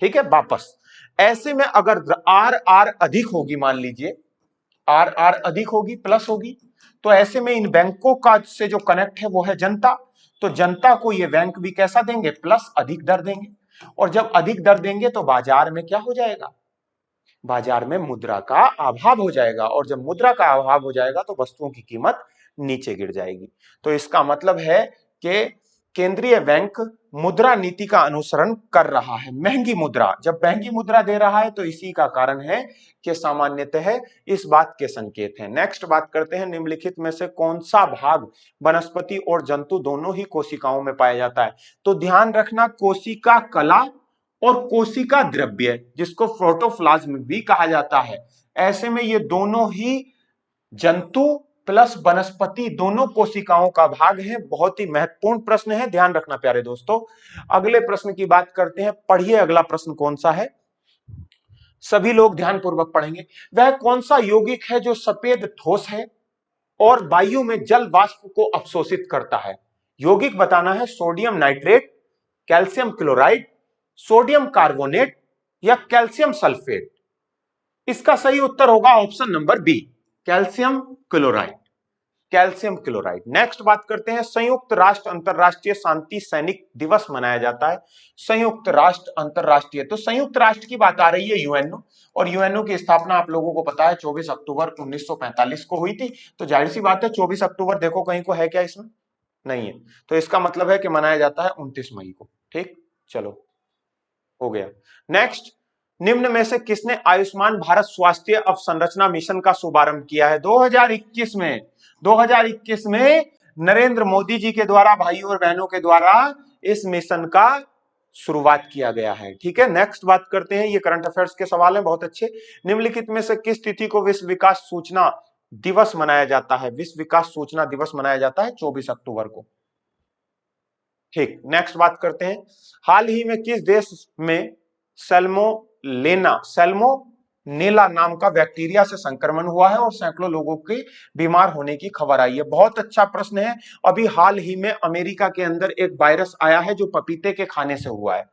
ठीक है, वापस। ऐसे में अगर आर आर अधिक होगी, मान लीजिए आर आर अधिक होगी, प्लस होगी, तो ऐसे में इन बैंकों का से जो कनेक्ट है वो है जनता, तो जनता को ये बैंक भी कैसा देंगे, प्लस अधिक दर देंगे। और जब अधिक दर देंगे तो बाजार में क्या हो जाएगा, बाजार में मुद्रा का अभाव हो जाएगा, और जब मुद्रा का अभाव हो जाएगा तो वस्तुओं की कीमत नीचे गिर जाएगी। तो इसका मतलब है कि केंद्रीय बैंक मुद्रा नीति का अनुसरण कर रहा है। महंगी मुद्रा, जब महंगी मुद्रा दे रहा है तो इसी का कारण है कि सामान्यतः इस बात के संकेत हैं। नेक्स्ट बात करते हैं, निम्नलिखित में से कौन सा भाग वनस्पति और जंतु दोनों ही कोशिकाओं में पाया जाता है। तो ध्यान रखना, कोशिका कला और कोशिका द्रव्य, जिसको प्रोटोप्लाज्म भी कहा जाता है, ऐसे में ये दोनों ही जंतु प्लस वनस्पति दोनों कोशिकाओं का भाग है। बहुत ही महत्वपूर्ण प्रश्न है, ध्यान रखना प्यारे दोस्तों। अगले प्रश्न की बात करते हैं, पढ़िए अगला प्रश्न कौन सा है, सभी लोग ध्यानपूर्वक पढ़ेंगे। वह कौन सा यौगिक है जो सफेद ठोस है और वायु में जल वाष्प को अवशोषित करता है। यौगिक बताना है, sodium nitrate, calcium chloride, sodium carbonate या कैल्शियम सल्फेट। इसका सही उत्तर होगा option number B, calcium chloride, calcium chloride. Next बात करते हैं, संयुक्त राष्ट्र अंतरराष्ट्रीय शांति सैनिक दिवस मनाया जाता है। संयुक्त राष्ट्र अंतरराष्ट्रीय, तो संयुक्त राष्ट्र की बात आ रही है यूएनओ, और यूएनओ की स्थापना आप लोगों को पता है 24 अक्टूबर 1945 को हुई थी। तो जाहिर सी बात है 24 अक्टूबर देखो कहीं को है क्या इसमें, नहीं है, तो इसका मतलब है कि मनाया जाता है 29 मई को। ठीक, चलो हो गया। नेक्स्ट, निम्न में से किसने आयुष्मान भारत स्वास्थ्य अवसंरचना मिशन का शुभारंभ किया है। 2021 में नरेंद्र मोदी जी के द्वारा, भाइयों और बहनों के द्वारा इस मिशन का शुरुआत किया गया है। ठीक है, नेक्स्ट बात करते हैं, ये करंट अफेयर्स के सवाल हैं बहुत अच्छे। निम्नलिखित में से किस तिथि को विश्व विकास सूचना दिवस मनाया जाता है। विश्व विकास सूचना दिवस मनाया जाता है 24 अक्टूबर को। ठीक, नेक्स्ट बात करते हैं, हाल ही में किस देश में सैल्मोनेला नाम का बैक्टीरिया से संक्रमण हुआ है और सैकड़ों लोगों के बीमार होने की खबर आई है। बहुत अच्छा प्रश्न है। अभी हाल ही में अमेरिका के अंदर एक वायरस आया है जो पपीते के खाने से हुआ है।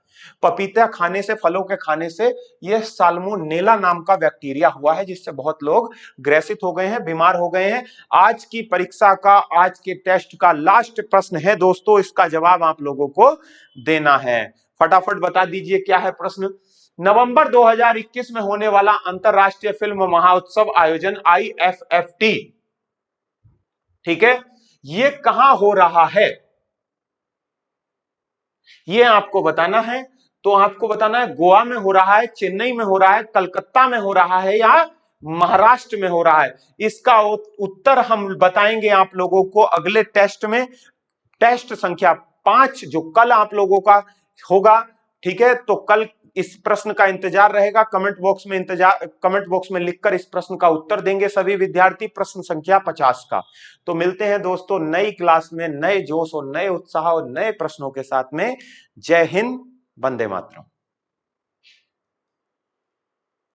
पपीता खाने से, फलों के खाने से यह साल्मोनेला नाम का बैक्टीरिया हुआ है, जिससे बहुत लोग ग्रसित हो गए हैं, बीमार हो गए हैं। आज की परीक्षा का, आज के टेस्ट का लास्ट प्रश्न है दोस्तों, इसका जवाब आप लोगों को देना है। फटाफट बता दीजिए क्या है प्रश्न। नवंबर 2021 में होने वाला अंतरराष्ट्रीय फिल्म महोत्सव आयोजन IFFT, ठीक है, ये कहां हो रहा है, ये आपको बताना है। तो आपको बताना है गोवा में हो रहा है, चेन्नई में हो रहा है, कलकत्ता में हो रहा है या महाराष्ट्र में हो रहा है। इसका उत्तर हम बताएंगे आप लोगों को अगले टेस्ट में, टेस्ट संख्या 5 जो कल आप लोगों का होगा। ठीक है, तो कल इस प्रश्न का इंतजार रहेगा। कमेंट बॉक्स में लिखकर इस प्रश्न का उत्तर देंगे सभी विद्यार्थी, प्रश्न संख्या 50 का। तो मिलते हैं दोस्तों नई क्लास में, नए जोश और नए उत्साह और नए प्रश्नों के साथ में। जय हिंद, वंदे मातरम।